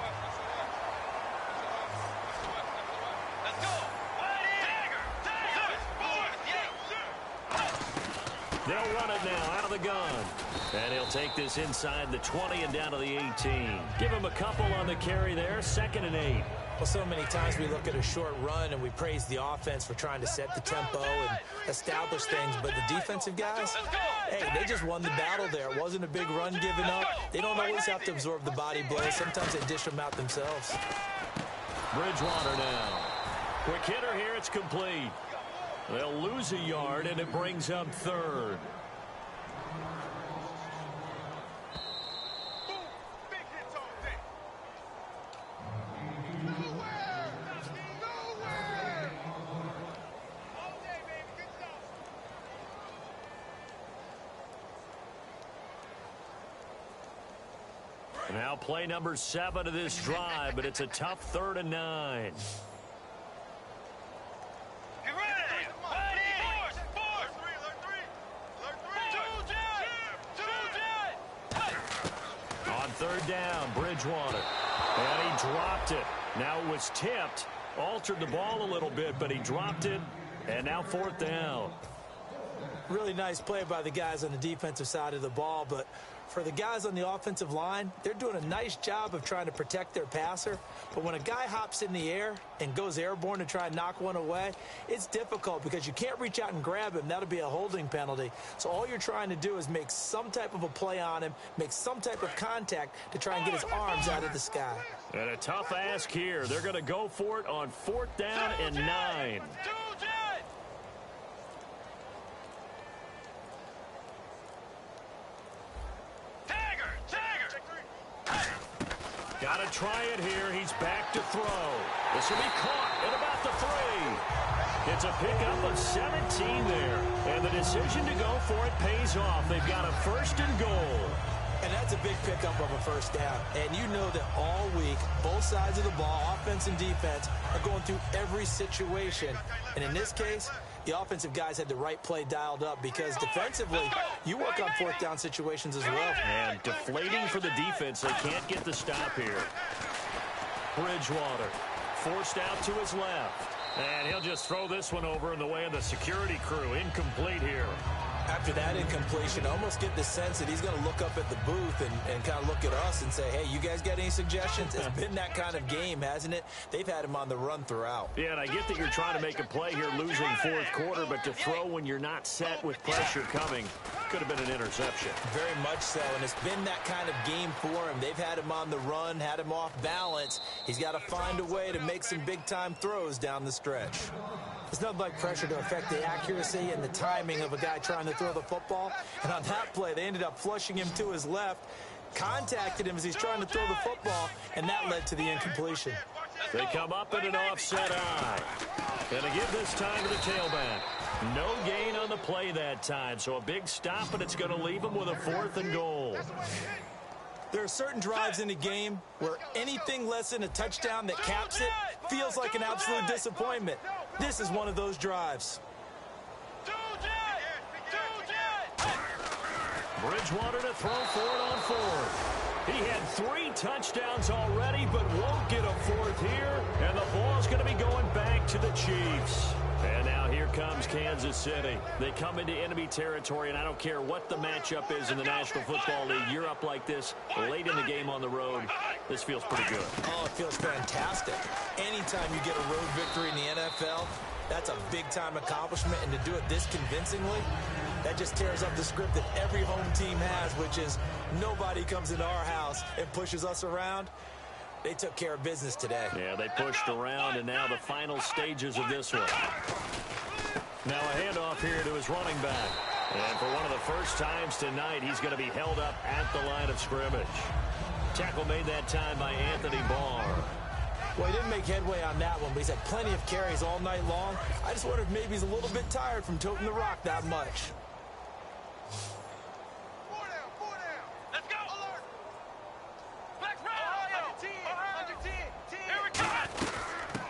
They'll run it now out of the gun. And he'll take this inside the 20 and down to the 18. Give him a couple on the carry there. 2nd and 8. Well, so many times we look at a short run and we praise the offense for trying to set the tempo and establish things. But the defensive guys, hey, they just won the battle there. It wasn't a big run given up. They don't always have to absorb the body blows. Sometimes they dish them out themselves. Bridgewater now. Quick hitter here. It's complete. They'll lose a yard, and it brings up 3rd. Now play number 7 of this drive, but it's a tough 3rd and 9. On 3rd down, Bridgewater. And he dropped it. Now it was tipped. Altered the ball a little bit, but he dropped it. And now 4th down. Really nice play by the guys on the defensive side of the ball, but for the guys on the offensive line, they're doing a nice job of trying to protect their passer. But when a guy hops in the air and goes airborne to try and knock one away, it's difficult because you can't reach out and grab him. That'll be a holding penalty. So all you're trying to do is make some type of a play on him, make some type of contact to try and get his arms out of the sky. And a tough ask here. They're going to go for it on 4th down and 9. Got to try it here. He's back to throw. This will be caught at about the 3. It's a pickup of 17 there. And the decision to go for it pays off. They've got a 1st and goal. And that's a big pickup of a first down. And you know that all week, both sides of the ball, offense and defense, are going through every situation. And in this case, the offensive guys had the right play dialed up because defensively, you work on 4th down situations as well. And deflating for the defense. They can't get the stop here. Bridgewater forced out to his left. And he'll just throw this one over in the way of the security crew. Incomplete here. After that incompletion, I almost get the sense that he's going to look up at the booth and kind of look at us and say, hey, you guys got any suggestions? It's been that kind of game, hasn't it? They've had him on the run throughout. Yeah, and I get that you're trying to make a play here, losing 4th quarter, but to throw when you're not set with pressure coming could have been an interception. Very much so, and it's been that kind of game for him. They've had him on the run, had him off balance. He's got to find a way to make some big-time throws down the stretch. There's nothing like pressure to affect the accuracy and the timing of a guy trying to throw the football. And on that play, they ended up flushing him to his left, contacted him as he's trying to throw the football, and that led to the incompletion. They come up in an offset eye. And to give this time to the tailback. No gain on the play that time, so a big stop, and it's going to leave him with a 4th and goal. There are certain drives in a game where anything less than a touchdown that caps it feels like an absolute disappointment. This is one of those drives. Bridgewater to throw for it on 4th. He had 3 touchdowns already, but won't get a 4th here. And the ball's going to be going back to the Chiefs. And now here comes Kansas City. They come into enemy territory, and I don't care what the matchup is in the National Football League. You're up like this late in the game on the road. This feels pretty good. Oh, it feels fantastic. Anytime you get a road victory in the NFL, that's a big-time accomplishment. And to do it this convincingly, that just tears up the script that every home team has, which is nobody comes into our house and pushes us around. They took care of business today. Yeah, they pushed around, and now the final stages of this one. Now a handoff here to his running back. And for one of the first times tonight, he's going to be held up at the line of scrimmage. Tackle made that time by Anthony Barr. Well, he didn't make headway on that one, but he's had plenty of carries all night long. I just wonder if maybe he's a little bit tired from toting the rock that much. Four down. Let's go. Alert. Back round. Under 10. Here we go.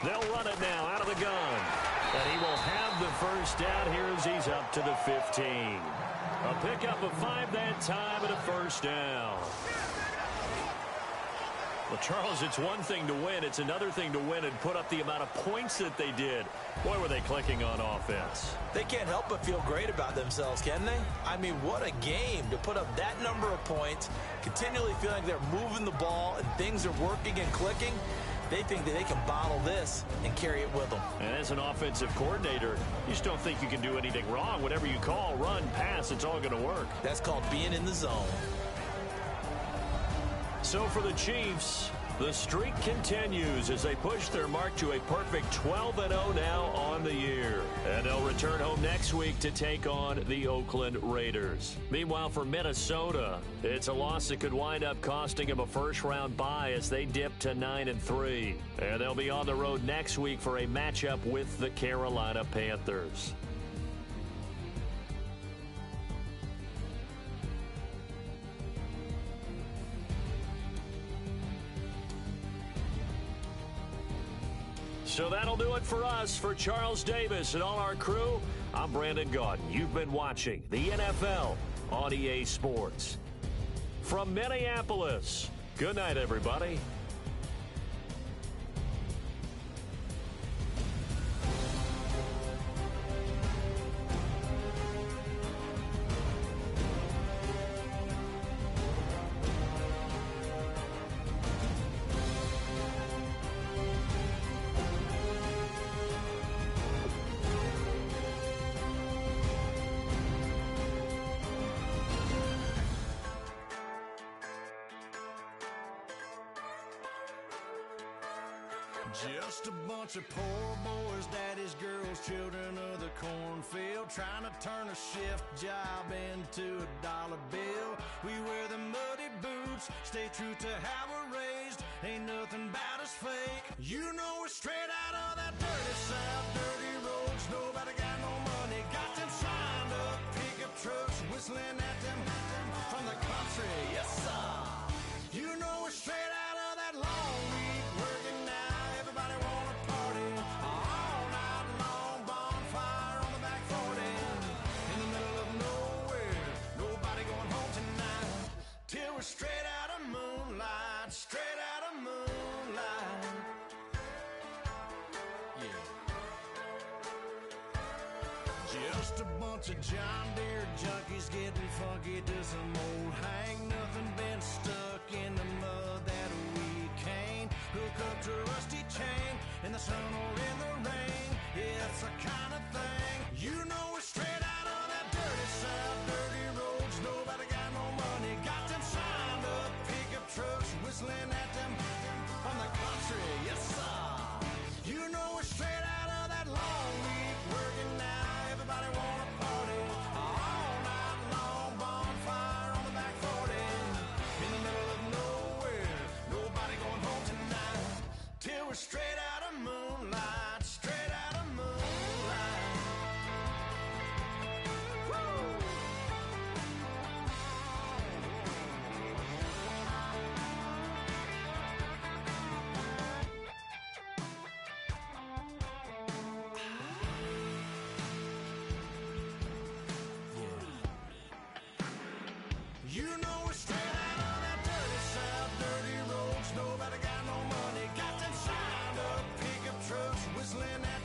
They'll run it now out of the gun. And he will have the first down here as he's up to the 15. A pickup of 5 that time and a first down. Well, Charles, it's one thing to win. It's another thing to win and put up the amount of points that they did. Boy, were they clicking on offense. They can't help but feel great about themselves, can they? I mean, what a game to put up that number of points, continually feeling like they're moving the ball and things are working and clicking. They think that they can bottle this and carry it with them. And as an offensive coordinator, you just don't think you can do anything wrong. Whatever you call, run, pass, it's all going to work. That's called being in the zone. So for the Chiefs, the streak continues as they push their mark to a perfect 12-0 now on the year. And they'll return home next week to take on the Oakland Raiders. Meanwhile, for Minnesota, it's a loss that could wind up costing them a first-round bye as they dip to 9-3. And they'll be on the road next week for a matchup with the Carolina Panthers. So that'll do it for us. For Charles Davis and all our crew, I'm Brandon Gaudin. You've been watching the NFL on EA Sports. From Minneapolis, good night, everybody. Just a bunch of poor boys, daddies, girls, children of the cornfield, trying to turn a shift job into a dollar bill. We wear the muddy boots, stay true to how we're raised. Ain't nothing about us fake. You know we're straight out of that dirty south, dirty roads. Nobody got no money, got them signed up pickup trucks, whistling at them from the country. Yes, sir. You know we're straight out of that long week working now. Everybody wanna party all night long, bonfire on the back 40 in the middle of nowhere. Nobody going home tonight till we're straight out of moonlight, straight out of moonlight. Yeah. Just a bunch of John Deere junkies getting funky to some old hang. Nothing been stuck in the mud that we can't hook up to a rusty chain in the sun or in the rain. Yeah, it's the kind of thing. You know we're straight out of that dirty south, dirty roads. Nobody got no money, got them signed up pickup trucks, whistling at them from the country. Yes, sir. You know we're straight out of that long week working now. Everybody wanna party all night long, bonfire on the back 40 in the middle of nowhere. Nobody going home tonight till we're straight out of moonlight, straight out of moonlight. Woo! You know we're straight out of that dirty south, dirty roads. Nobody got no money, got them signed up pickup trucks, whistling at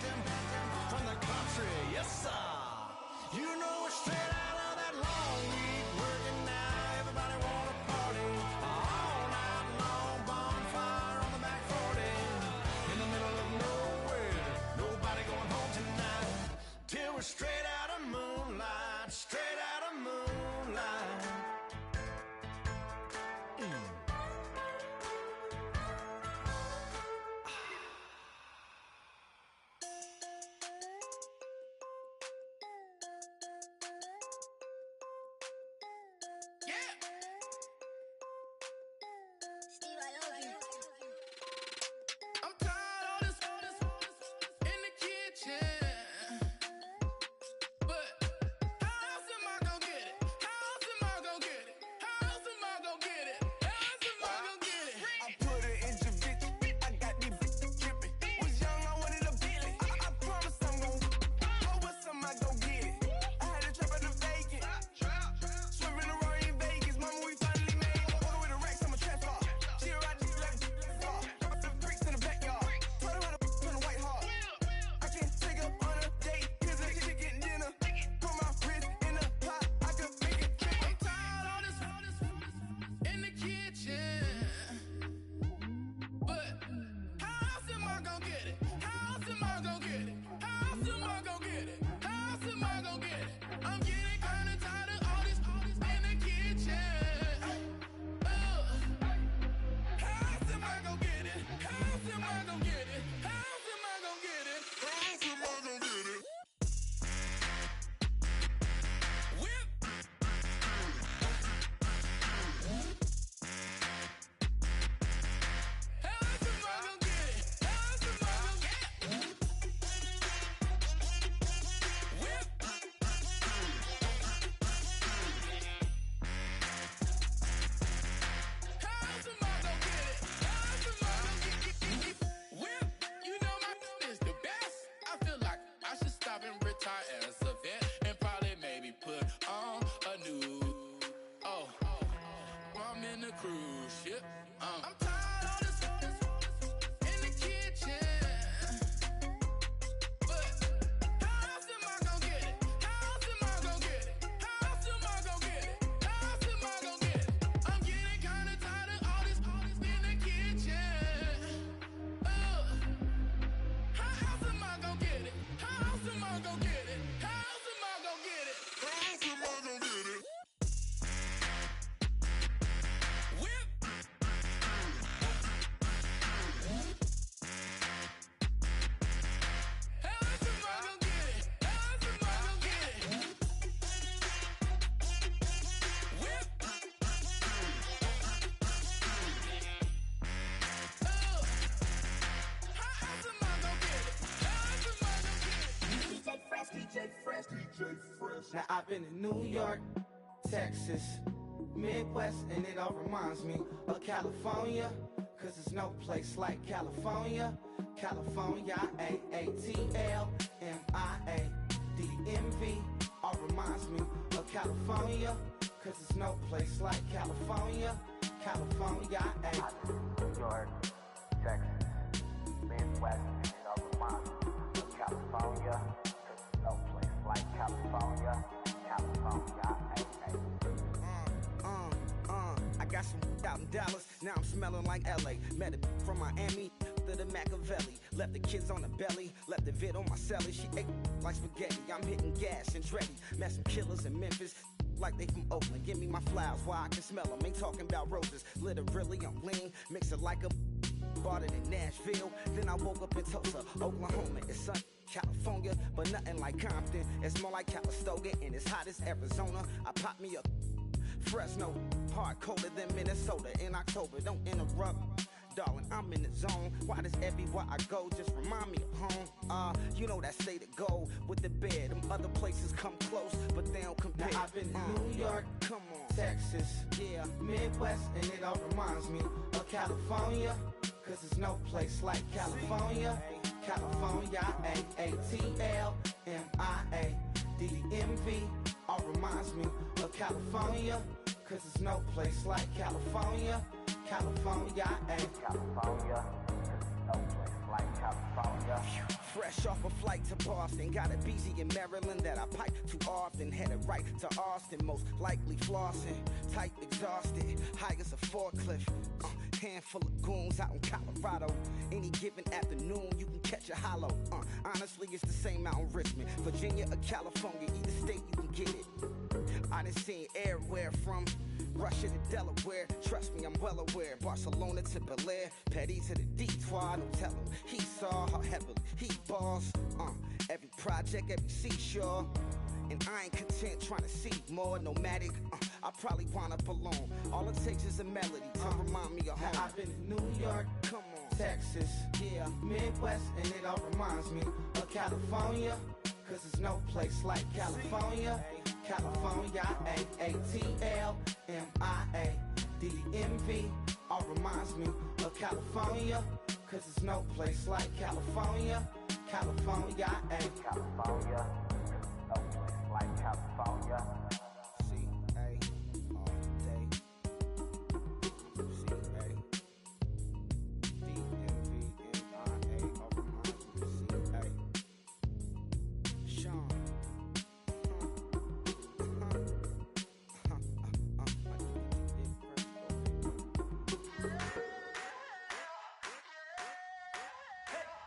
I gonna get it? How else am I gonna get it? How else am I gonna get it? Whip. How else am I gonna get it? How else am I gonna get it? Whip. How else am I gonna get it? How else am I gonna get it? Whip. You know my is the best. I feel like I should stop and retire as a vet and probably maybe put on a new. Oh, I'm in a cruise ship. I'm tired of this in the kitchen. But how else am I gonna get it? How else am I gonna get it? How else am I gonna get it? How else am I gonna get it? I'm getting kinda tired of all this in the kitchen. How else am I gonna get it? How else am I gonna get it? How else am I gonna get it? How else am I gonna get it? Whip. How else am I gonna get it? How else am I gonna get it? Whip. How else am I gonna get it? How else am I gonna get it? DJ Fresh. Now I've been in New York, Texas, Midwest, and it all reminds me of California, cause there's no place like California. California, AATL, MIA, DMV, all reminds me of California, cause there's no place like California. California, New York, Texas, Midwest, and it all reminds me of California. There's no place like California. California, I got some out in Dallas, now I'm smelling like LA. Met a from Miami to the Machiavelli. Left the kids on the belly, left the vid on my celly. She ate like spaghetti, I'm hitting gas and Dreddy. Met some killers in Memphis, like they from Oakland. Give me my flowers while I can smell them. Ain't talking about roses, literally I'm lean. Mix it like a bought it in Nashville. Then I woke up in Tulsa, Oklahoma. It's sunny, California, but nothing like Compton. It's more like Calistoga, and it's hot as Arizona. I pop me a Fresno, hard colder than Minnesota in October. Don't interrupt, darling, I'm in the zone. Why does everywhere I go just remind me of home? You know that state of gold with the bed. Them other places come close, but they don't compare. Now I've been to New York, come on, Texas, yeah, Midwest, and it all reminds me of California, cause there's no place like California. California, AATL, MIA, DMV, all reminds me of California, cause there's no place like California. California, California. There's no place like California. fresh off a flight to Boston. Got a BZ in Maryland that I pipe too often. Headed right to Austin, most likely flossing. Tight, exhausted, high as a forklift. Handful of goons out in Colorado. Any given afternoon, you can catch a hollow. Honestly, it's the same out in Richmond, Virginia or California. Either state, you can get it. I done seen everywhere from Russia to Delaware. Trust me, I'm well aware. Barcelona to Bel Air, Petty to the D4L. No telling he saw how heavily he balls. Every project, every seashore. And I ain't content trying to see more nomadic. I probably wind up alone. All it takes is a melody to remind me of home. Now I've been to New York, come on, Texas, yeah, Midwest, and it all reminds me of California, cause there's no place like California. California, AATL, MIA, DMV, all reminds me of California, cause there's no place like California. California, California. There's no place like California. C-A, all day. C-A, DMV, MIA, all reminds me of C-A. Sean.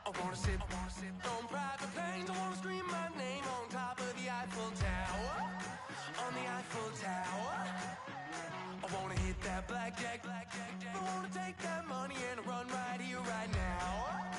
I wanna sit on private planes. I wanna scream my name on top of the Eiffel Tower. On the Eiffel Tower. I wanna hit that blackjack. I wanna take that money and run right here, right now.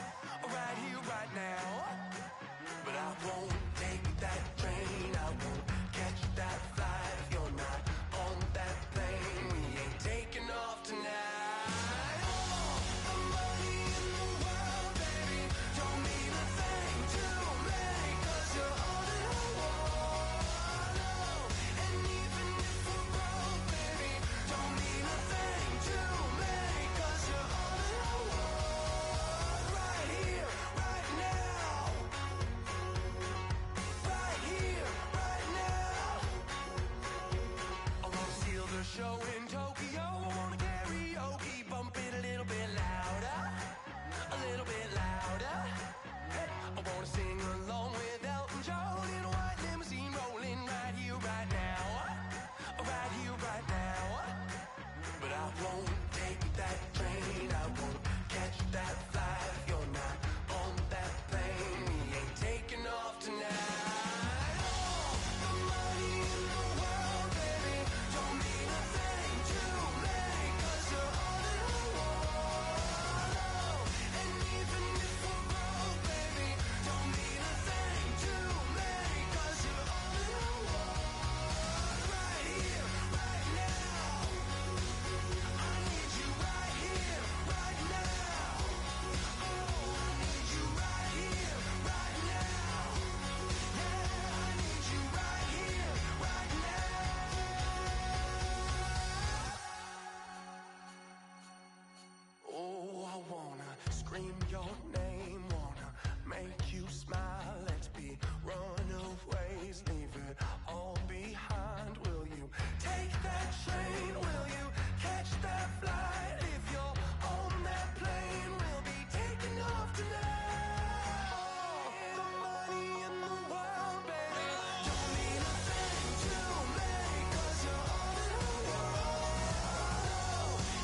after love. The money in the world, baby, don't mean a thing to me, 'cause you're all that I want.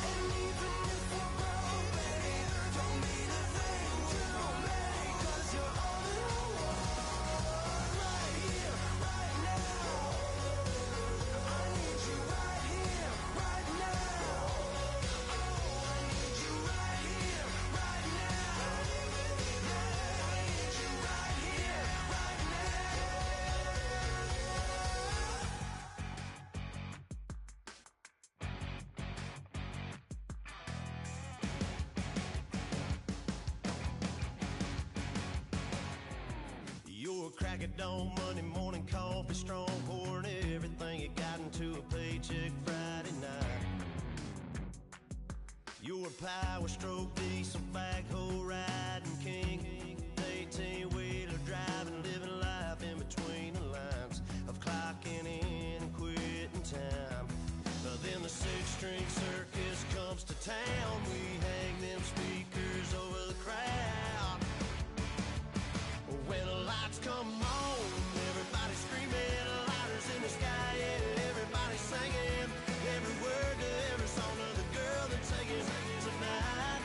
And even if we're broke, baby, don't mean a thing to me, 'cause you're all that I want. Right here, right now. I need you right here, right now. Oh, I need you right here, right now. Yeah, I need you right here, right now. You're a crack at dawn, Monday morning coffee, strong, pouring everything you got into a paycheck Friday night. You're a power stroke, diesel backhoe riding king, 18-wheeler driving, living life in between the lines of clocking in and quitting time. Then the six-string circus comes to town. We hang them speakers over the crowd. When the lights come on, everybody screaming, lighters in the sky, yeah, everybody singing every word to every song of the girl that's singing tonight.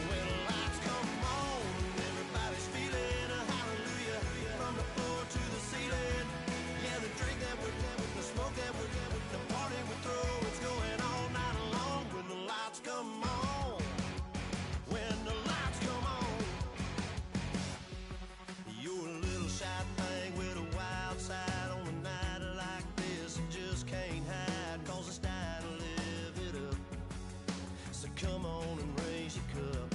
When the lights come on, everybody's feeling a hallelujah from the floor to the ceiling. Yeah, the drink that we're with, the smoke that we're with, the party we throw, it's going all night long. When the lights come on, when the lights come on. You're a little shy thing with a wild side on a night like this. You just can't hide, 'cause it's time to live it up. So come on and raise your cup.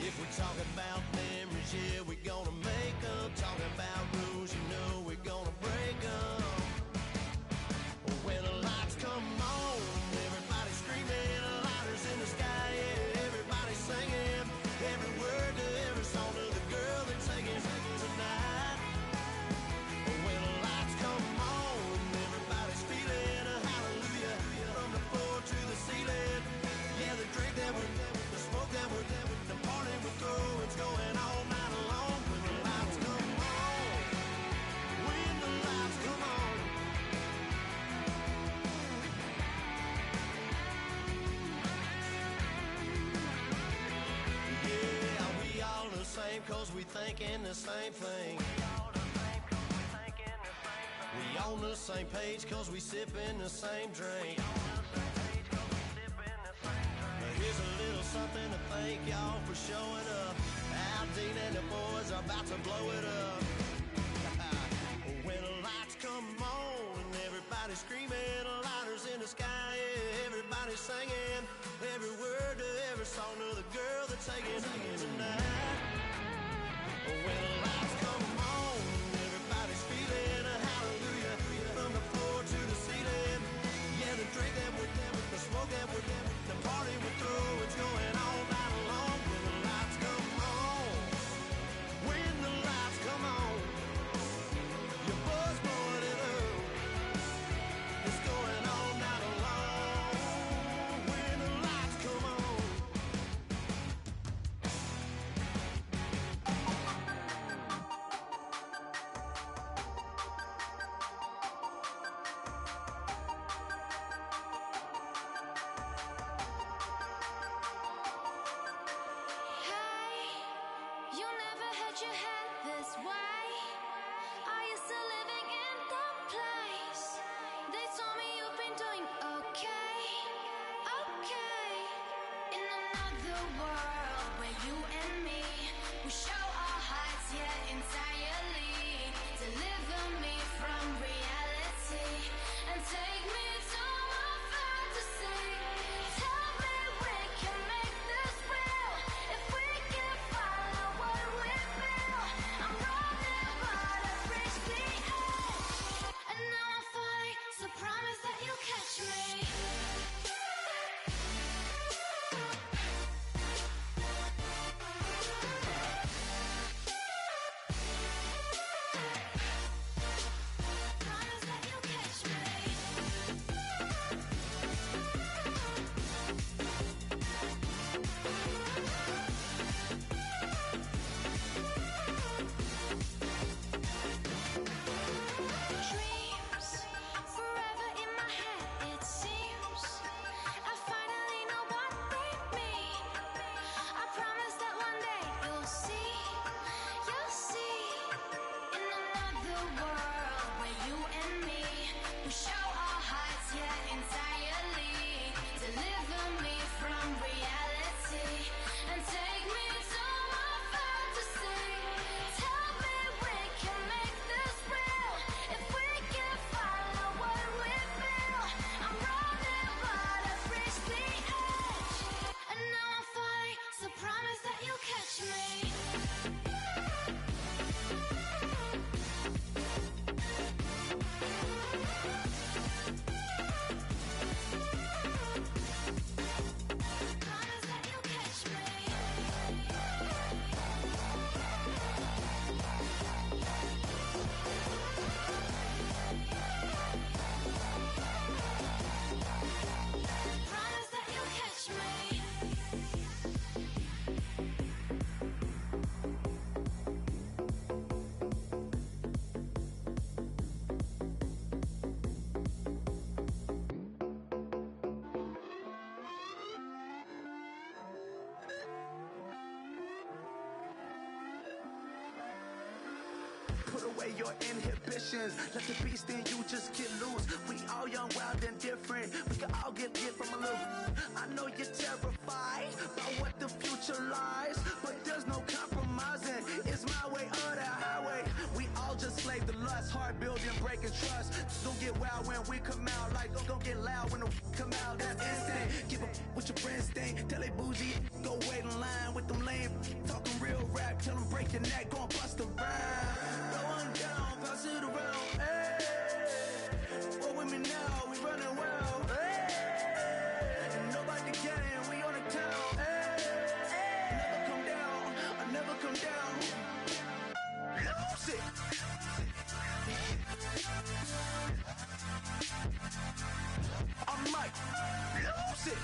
If we talk about memories, yeah, we're gonna make them. Talking about rules, you know we're gonna break them. When the lights come on, everybody's screaming, lighters in the sky, yeah, everybody's singing every word to every song of the girl that's singing tonight. When the lights come on, everybody's feeling a hallelujah from the floor to the ceiling. Yeah, the drink that we're the smoke that we're the party we throw, it's going all night long. When the lights come on, when the lights come on. Yeah, we all the same, 'cause we thinking the same thing. We on the same page, 'cause we sipping the same drink. But here's a little something to thank y'all for showing up. Al Dean and the boys are about to blow it up. When the lights come on and everybody's screaming, lighters in the sky, yeah, everybody's singing every word to every song of the girl that's singing tonight. When the lights come on, everybody's feeling a hallelujah from the floor to the ceiling. Yeah, the drink that we're the smoke that we're the party we throw, it's going all night long. When the lights come on, when the lights come on, your buzz blowing it up, it's going all night long. When the lights come on. put away your inhibitions. Let the beast in you just get loose. We all young, wild, and different. We can all get from a little. I know you're terrified about what the future lies, but there's no compromising. It's my way or the highway. We all just slave the lust, heart building, breaking trust. Don't get wild when we come out, like don't get loud when the come out. That's instant. Give up with your friends thing. Tell they bougie, go wait in line with them lame. Talking real rap, tell them break your neck, gon' bust a rhyme. Going down, pass it around. Hey, what with me now? We running wild. Hey, and nobody can. We on the town. Hey, never come down. I never come down. Lose it. I might lose it.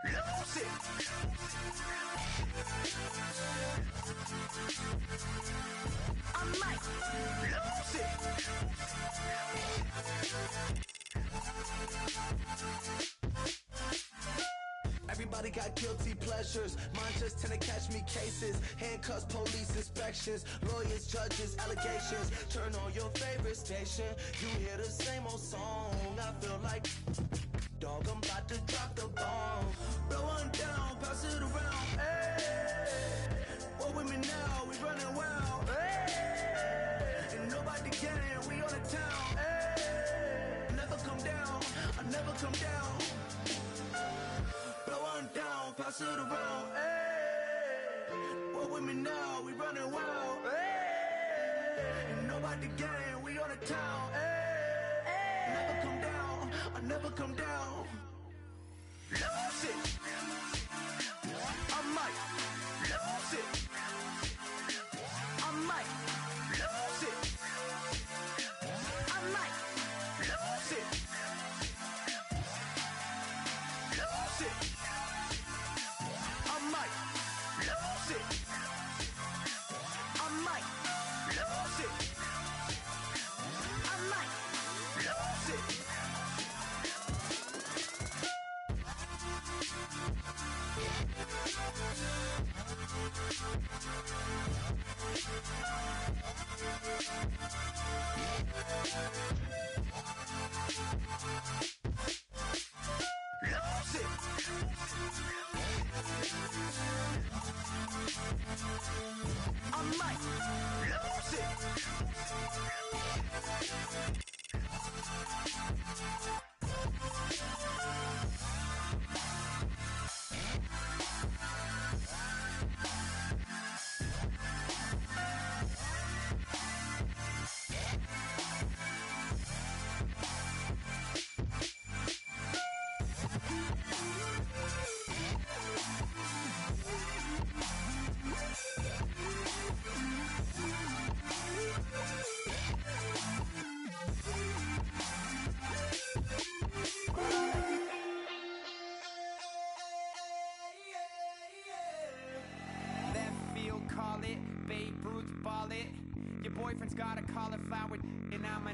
Lose it. I might lose it. Everybody got guilty pleasures. Mine just tend to catch me cases. Handcuffs, police inspections, lawyers, judges, allegations. Turn on your favorite station. You hear the same old song. I feel like, dog, I'm about to drop the bomb. Blow one down, pass it around. Hey, what with me now? We running wild. Hey, and nobody can. We on the town. Hey, never come down. I never come down. Down, pass it around, hey. What with me now? We running wild, hey. And nobody gang, we on the town, hey. Never come down, I never come down. Lose it. I might lose it. I might lose it. I might lose it. Lose it. I might lose it. I might lose it. I might lose it. Lose it. I might lose it. Call it, Babe Ruth ball it. Your boyfriend's got a cauliflower and I'm a.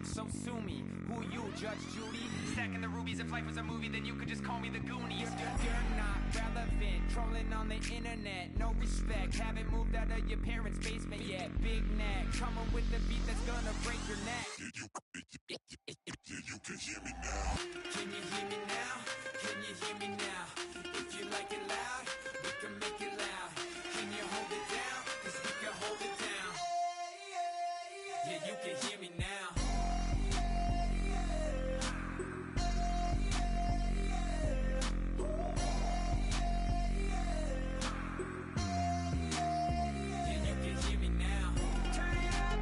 So sue me, who you, Judge Judy? Stacking the rubies, if life was a movie, then you could just call me the Goonies. You're not relevant, trolling on the internet, no respect. Haven't moved out of your parents' basement yet. Big neck, coming with the beat that's gonna break your neck. You can hear me now. Can you hear me now? Can you hear me now? If you like it loud, we can make it loud. Can you hold it down? 'Cause we can hold it down. Yeah, you can hear me now. Yeah, you can hear me now. Turn it up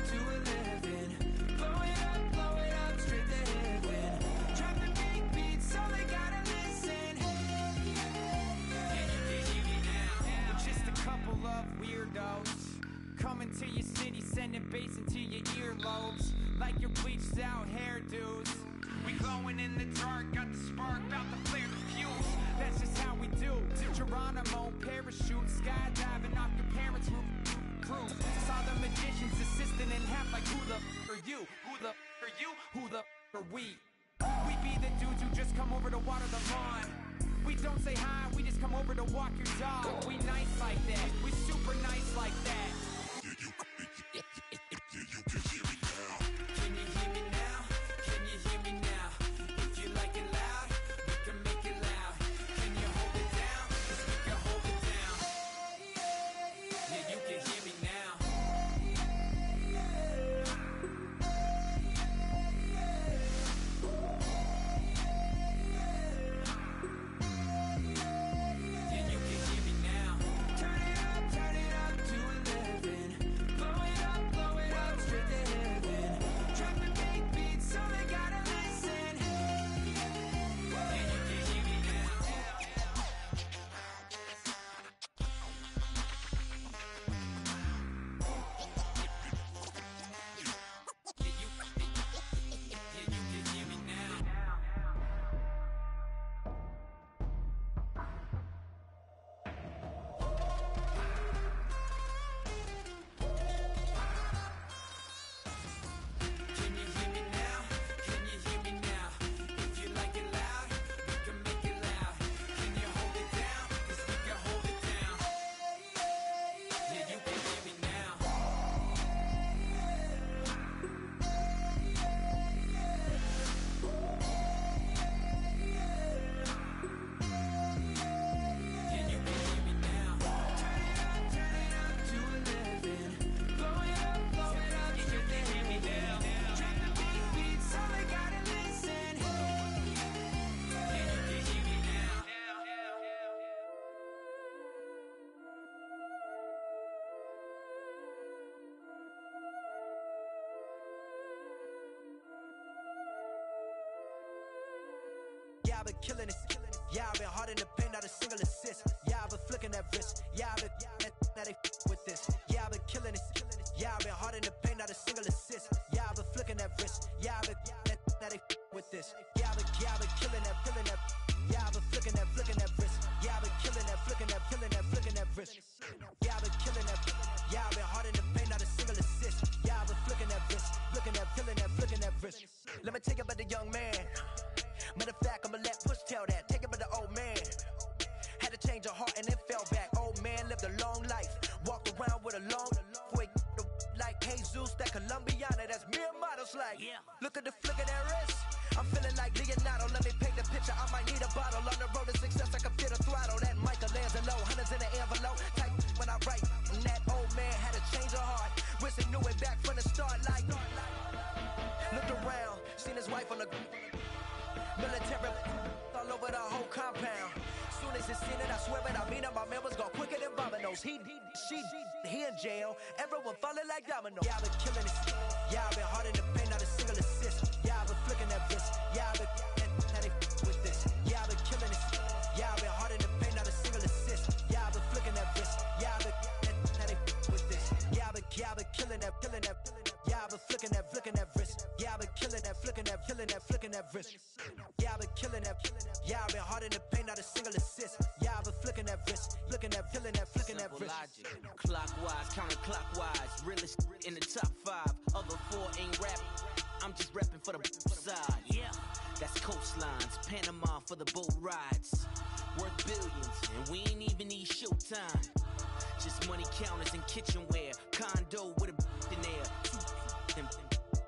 to 11. Blow it up straight to heaven. Drop the big beats so they gotta listen. Yeah, you can hear me now. We're just a couple of weirdos coming to your city, sending bass into your earlobes like your bleached out hairdos. We glowing in the dark, got the spark, about to flare the fuse. That's just how we do. Geronimo, parachute, skydiving off your parents' roof. Crew saw the magician's assistant in half, like who the are you? Who the are you? Who the are we? We be the dudes who just come over to water the lawn. We We don't say hi, we just come over to walk your dog. We nice like that, we super nice like that. Can you hear me now? Can you hear me now? If you like it loud, we can make it loud. Can you hold it down? 'Cause we can hold it down. Yeah, you can hear me now. Yeah, you can hear me now. Turn it up to 11. Blow it up straight to heaven. Drop the big beat so they gotta listen. Yeah, you can hear me now. Yeah, you can hear me now. Can you hear me now? Can you hear me now? If you like it loud, we can make it loud. Can you hold it down? 'Cause we can hold it down. Yeah, you can hear me now. Yeah, you can hear me now. Turn it up to 11. Blow it up straight to heaven. Drop the big beat so they gotta listen. Yeah, you can hear me now. Yeah, I've been killing it. Yeah, I've been hard in the paint, not a single assist. Yeah, I've been flicking that wrist. Yeah, I've been now they with this. Yeah, I've been killing it. Yeah, I've been hard in the paint, not a single assist. Yeah, I've been flicking that wrist. Yeah, I've been now they with this. Yeah, I've been killing that. Yeah, I've been flicking that wrist. Yeah, I've been killing that, flicking that wrist. Yeah, I've been killing that. Yeah, I've been hard in the paint, not a single assist. Yeah, I've been flicking that wrist, flicking that wrist. Let me tell you about the young man. Matter of fact, I'ma let Push tell that. Take it by the old man. Had to change her heart and then fell back. Old man lived a long life. Walked around with a long boy like Jesus, that Colombiana. That's mere models like. Look at the flick of that wrist. I'm feeling like Leonardo. Let me paint the picture. I might need a bottle. On the road to success, I can feel the throttle. That Michelangelo, hundreds in the envelope. Type when I write. And that old man had to change her heart. Wish he knew it back from the start. Like looked around, seen his wife on the military all over the whole compound. Soon as he seen it, I swear it, I mean it, my man was gone quicker than dominoes. He in jail, everyone falling like dominoes. Yeah, I've been killing it. Yeah, I've been hard in the paint, not a single assist. Yeah, I've been flicking that wrist. Yeah, I've been now they with this. Yeah, I've been killing it. Yeah, I've been hard in the paint, not a single assist. Yeah, I've been flicking that wrist. Yeah, I've been now they with this. Yeah, I've been killing that. Yeah, I've been flicking that wrist. Yeah, I've been killing that, flicking that wrist. Yeah, I've been killing that. Yeah, I've been hard in the paint, not a single assist. Yeah, I've been flicking that wrist, flicking that wrist. Logic, clockwise, counterclockwise, realest in the top 5. Other 4 ain't rap. I'm just repping for the side. Yeah, that's coastlines, Panama for the boat rides. Worth billions, and we ain't even need showtime. Just money counters and kitchenware. Condo with a in there.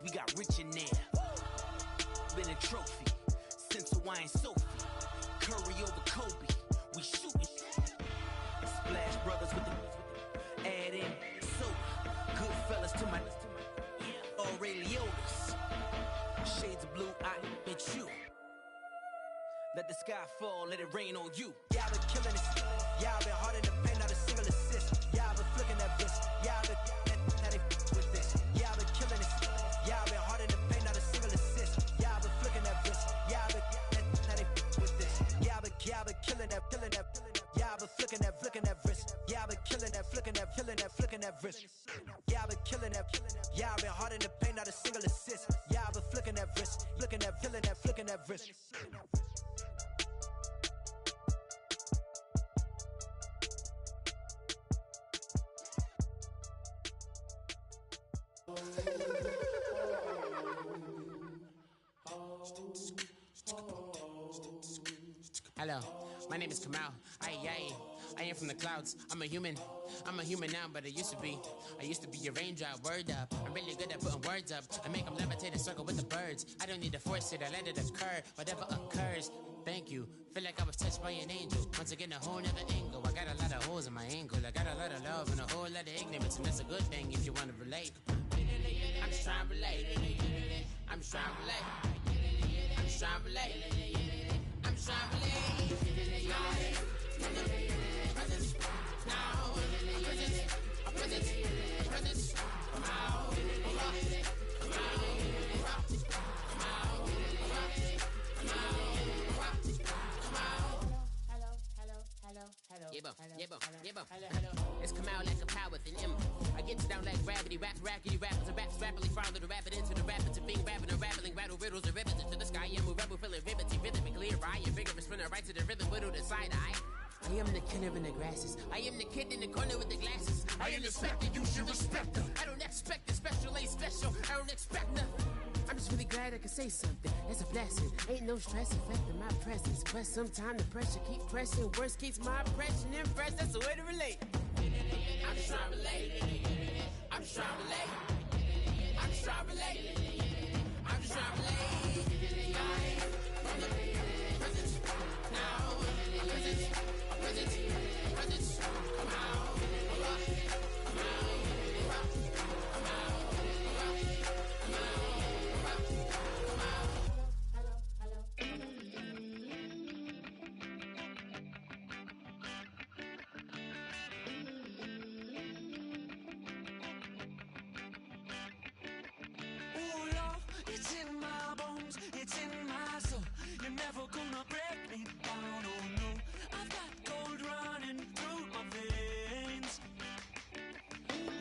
We got rich in there. Been a trophy since Hawaiian Sophie. Curry over Kobe. We shooting. Splash Brothers with the add in soda. Good fellas to my Aureliotas. Shades of blue, I admit you. Let the sky fall, let it rain on you. Yeah, I've been killing it. Yeah, I've been hard in the paint, not a single assist. Yeah, I've been flicking that wrist. Yeah, I've been now they with this. Yeah, I've been killing it. Yeah, I've been hard in the paint, not a single assist. Yeah, I've been flicking that wrist. Yeah, I've been now they with this. Yeah, I've been killing that. Yeah, I've been flicking that wrist. Yeah, I've been killing that, flicking that wrist. Yeah, I've been killing that. Yeah, I've been hard in the paint, not a single assist. Yeah, I've been flicking that wrist, flicking that wrist. Hello. My name is Kamal. I am from the clouds. I'm a human now, but I used to be a raindrop. Word up, I'm really good at putting words up. I make them levitate and circle with the birds. I don't need to force it, I let it occur. Whatever occurs, thank you. Feel like I was touched by an angel. Once again, a whole nother angle. I got a lot of holes in my angle. I got a lot of love and a whole lot of ignorance, and that's a good thing if you want to relate. I'm just trying to relate. I'm just trying to relate. I'm just trying to relate. I'm just trying to relate. Presence, now, presence, come out, come out, come out, It's come out like a power within him. I get down like gravity, rackety rappers, and raps rapidly follow the rapid into the rapids of being rapping and rattling, rattle riddles and rivets into the sky. I'm a rebel, feeling riveting, rhythmically right, and vigorous, spinning right to the rhythm, widow the side eye. I am the killer in the grasses. I am the kid in the corner with the glasses. I am the specter, you should respect them. I don't expect the special, ain't special. I don't expect nothing. I'm just really glad I can say something. It's a blessing. Ain't no stress affecting my presence. But sometimes the pressure keep pressing. Worst keeps my impression impressed. That's the way to relate. I'm just trying to relate. I'm just trying to relate. I'm just trying to relate. I'm just trying to relate. From the presence now. Presence, come out, come out, come out, come out, Oh Lord, it's in my bones, it's in my soul. You're never gonna break me down, oh no. I've got gold running through my veins.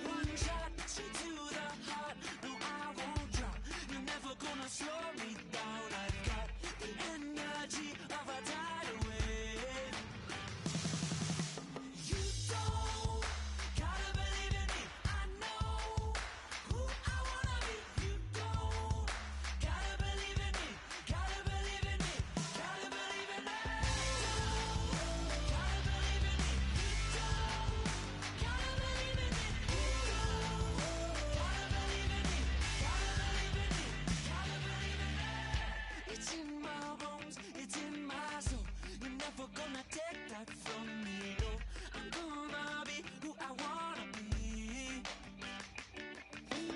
One shot, straight to the heart. No, I won't drop. You're never gonna slow me down. I've got the energy of a tidal wave. You don't gotta believe in me. I know who I wanna be. You don't gotta believe in me. Gotta believe in me. Gotta believe in me. Gotta believe in me. You don't gotta believe in me. You don't gotta believe in me. Gotta believe in me. Gotta believe in me. It's in my bones. It's in my soul. You're never gonna take that from me. No, I'm gonna be who I wanna be.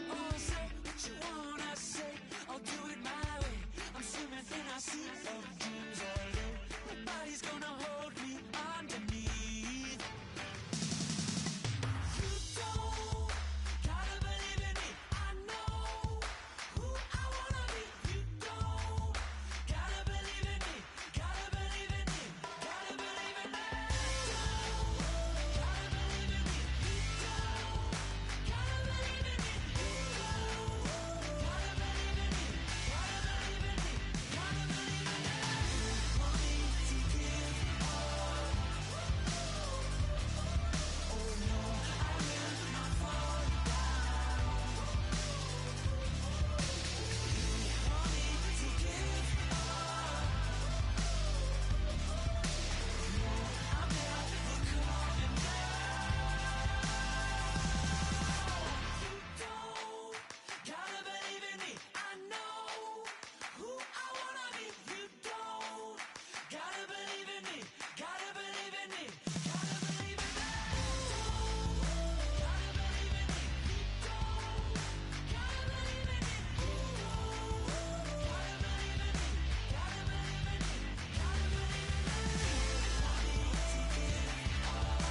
Oh, say what you wanna say. I'll do it my way. I'm swimming in a sea of dreams all day. Nobody's gonna hold me underneath. You don't gotta believe in me. I know who I wanna be. You don't gotta believe in me. Gotta believe in me. Gotta believe in me. You don't gotta believe in me. You don't gotta believe in me. You don't gotta believe in me. Gotta believe in me. Gotta believe in me. Want me to give all. Oh no, I will not fall down. You want me to give all. No, I'm never coming down. You don't gotta believe in me. I know who I wanna be. You don't gotta believe in me. Gotta believe in me. Gotta believe in me. Gotta believe in me. You don't gotta believe in me. You don't gotta believe in me. Gotta believe in me. Gotta believe in me. Want me to give all.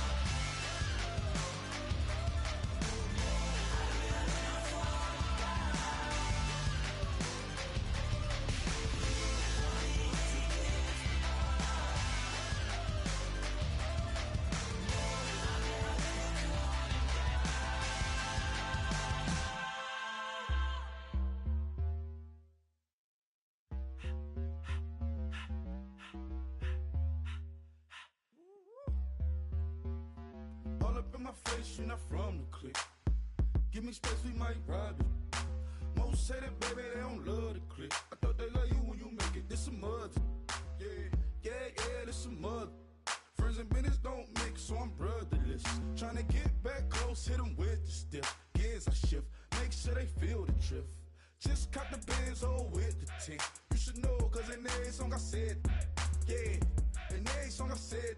I will not fall down. Want me to give All up in my face, you're not from the clique. Give me space, we might rob it. Most say that, baby, they don't love the clique. I thought they love you when you make it. This some mother. Yeah, this some mother. hit them with the stiff. Gears I shift, make sure they feel the drift. Just cut the Benz hole with the tint. You should know, cause in every song I said, yeah, in every song I said,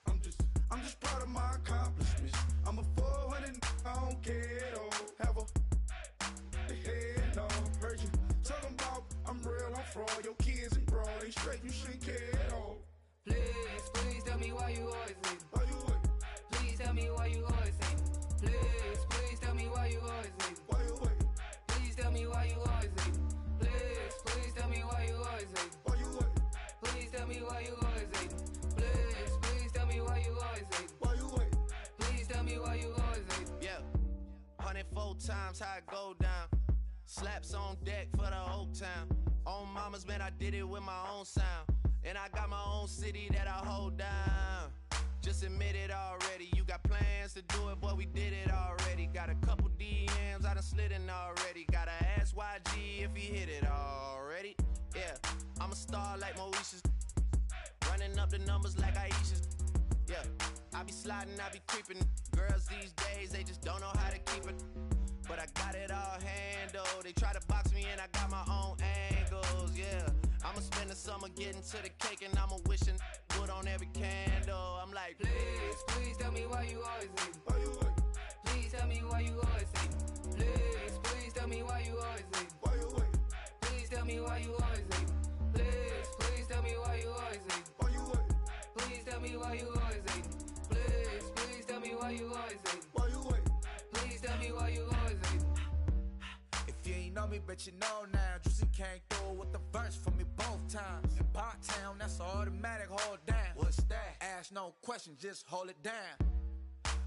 I'm just proud of my accomplishments. I'm a 400, I don't care at all. Have a head on. Heard you talking about I'm real, I'm fraud. Your kids and broad ain't straight, you shouldn't care at all. Please, please tell me why you always hate. Why you wait? Please tell me why you always hate. Please, please tell me why you always hate. Why you wait? Please tell me why you always hate. Please, please tell me why you always hate. Why you wait? Please tell me why you always hate. Please, please tell me why you always hate. Why you wait? Please tell me why you always hate. Yeah, 104 times how it go down. Slaps on deck for the whole town. On mama's man, I did it with my own sound. And I got my own city that I hold down. Just admit it already. You got plans to do it, boy, we did it already. Got a couple DMs, I done slid in already. Gotta ask YG if he hit it already. Yeah, I'm a star like Moesha's. Running up the numbers like Aisha's. Yeah, I be sliding, I be creeping. Girls these days, they just don't know how to keep it. But I got it all handled. They try to box me in, I got my own angles, yeah. I'ma spend the summer getting to the cake and I'ma wishing wood on every candle. I'm like, please, please tell me why you always hate. Why you wait? Please tell me why you always hate. Please, please tell me why you always hate. Why you wait? Please tell me why you always hate. Please, please tell me why you always hate. Why you wait? Please tell me why you always hate. Please, please tell me why you always hate. Why you wait? Please tell me why you always hate. If you ain't know me, bet you know now. Juicy came through with the verse for me both times. In Pot Town, that's automatic, hold down. What's that? Ask no question, just hold it down.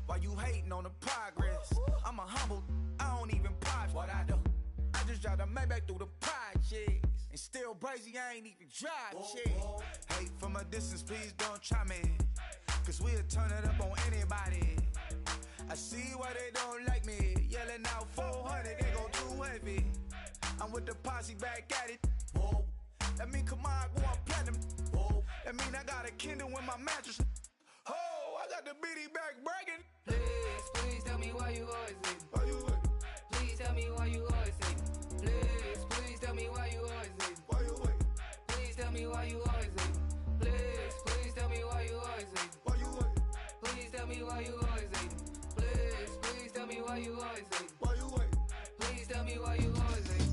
Why you hating on the progress? I'm a humble, I don't even pop what I do. I just drive the Maybach through the projects. And still brazy, I ain't even drive shit. Hate from a distance, please don't try me. Cause we'll turn it up on anybody. I see why they don't like me. Yelling out 400, they go too heavy. I'm with the posse back at it. Whoa. That mean come on, go on platinum. Whoa. That mean I got a Kindle in my mattress. Oh, I got the BD back bragging. Please, please tell me why you always hate. Why you wait? Please tell me why you always hate. Please, please tell me why you always hate. Why you wait? Please tell me why you always hate. Please, please tell me why you always hate. Why you wait? Please tell me why you always hate. Please, please tell me why you always hate. Why you wait? Please tell me why you always hate.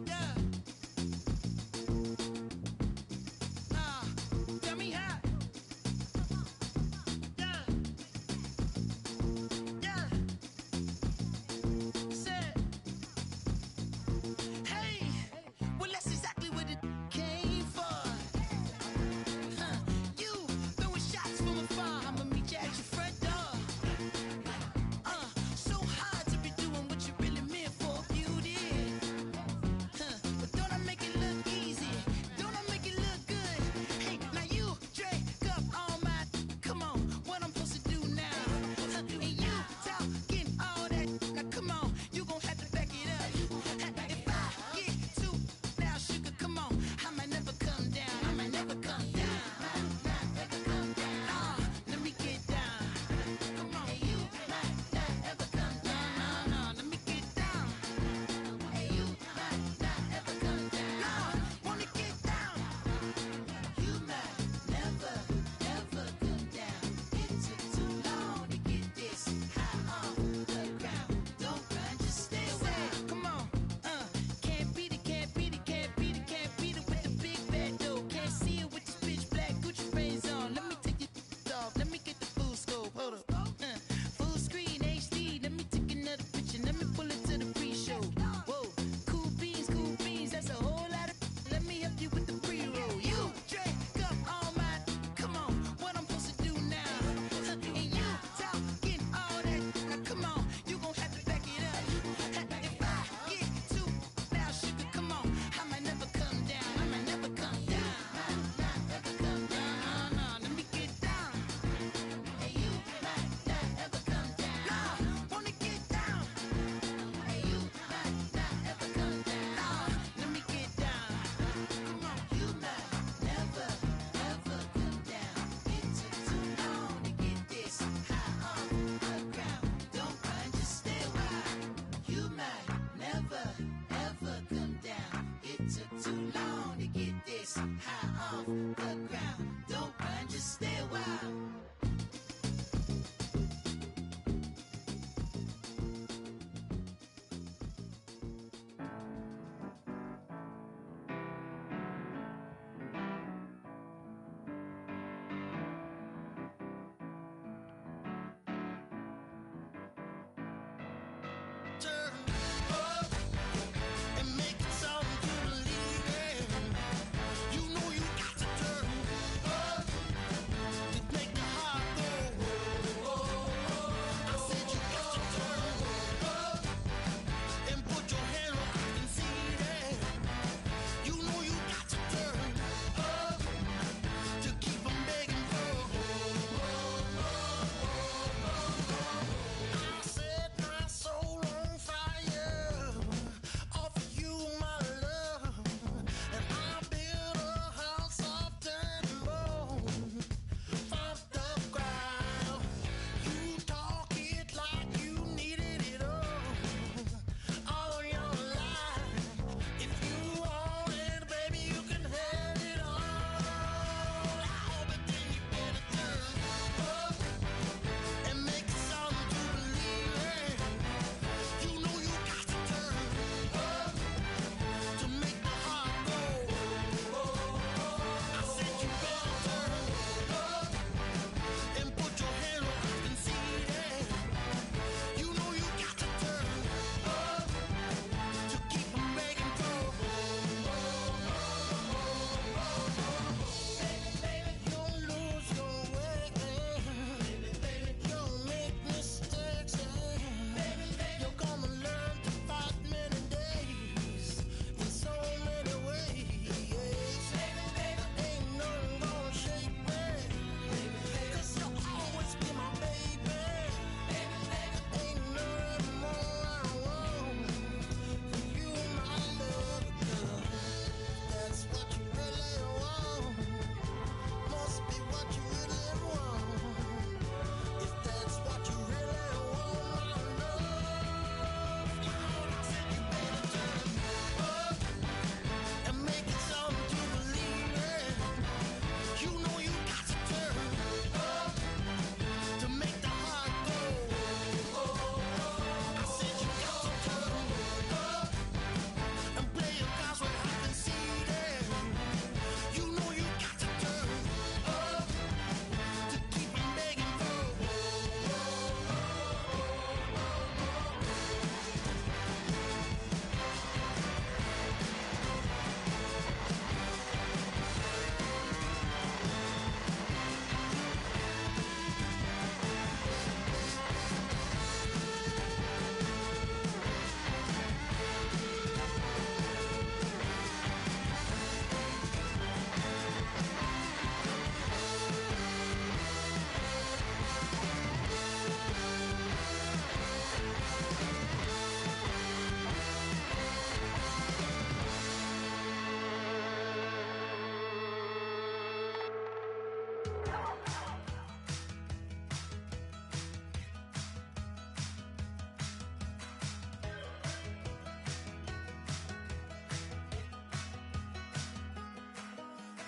Yeah. Tell me how. Yeah. Yeah. Said. Hey. Well, that's exactly what it came for. You throwing shots from afar. I'ma meet you at your front door.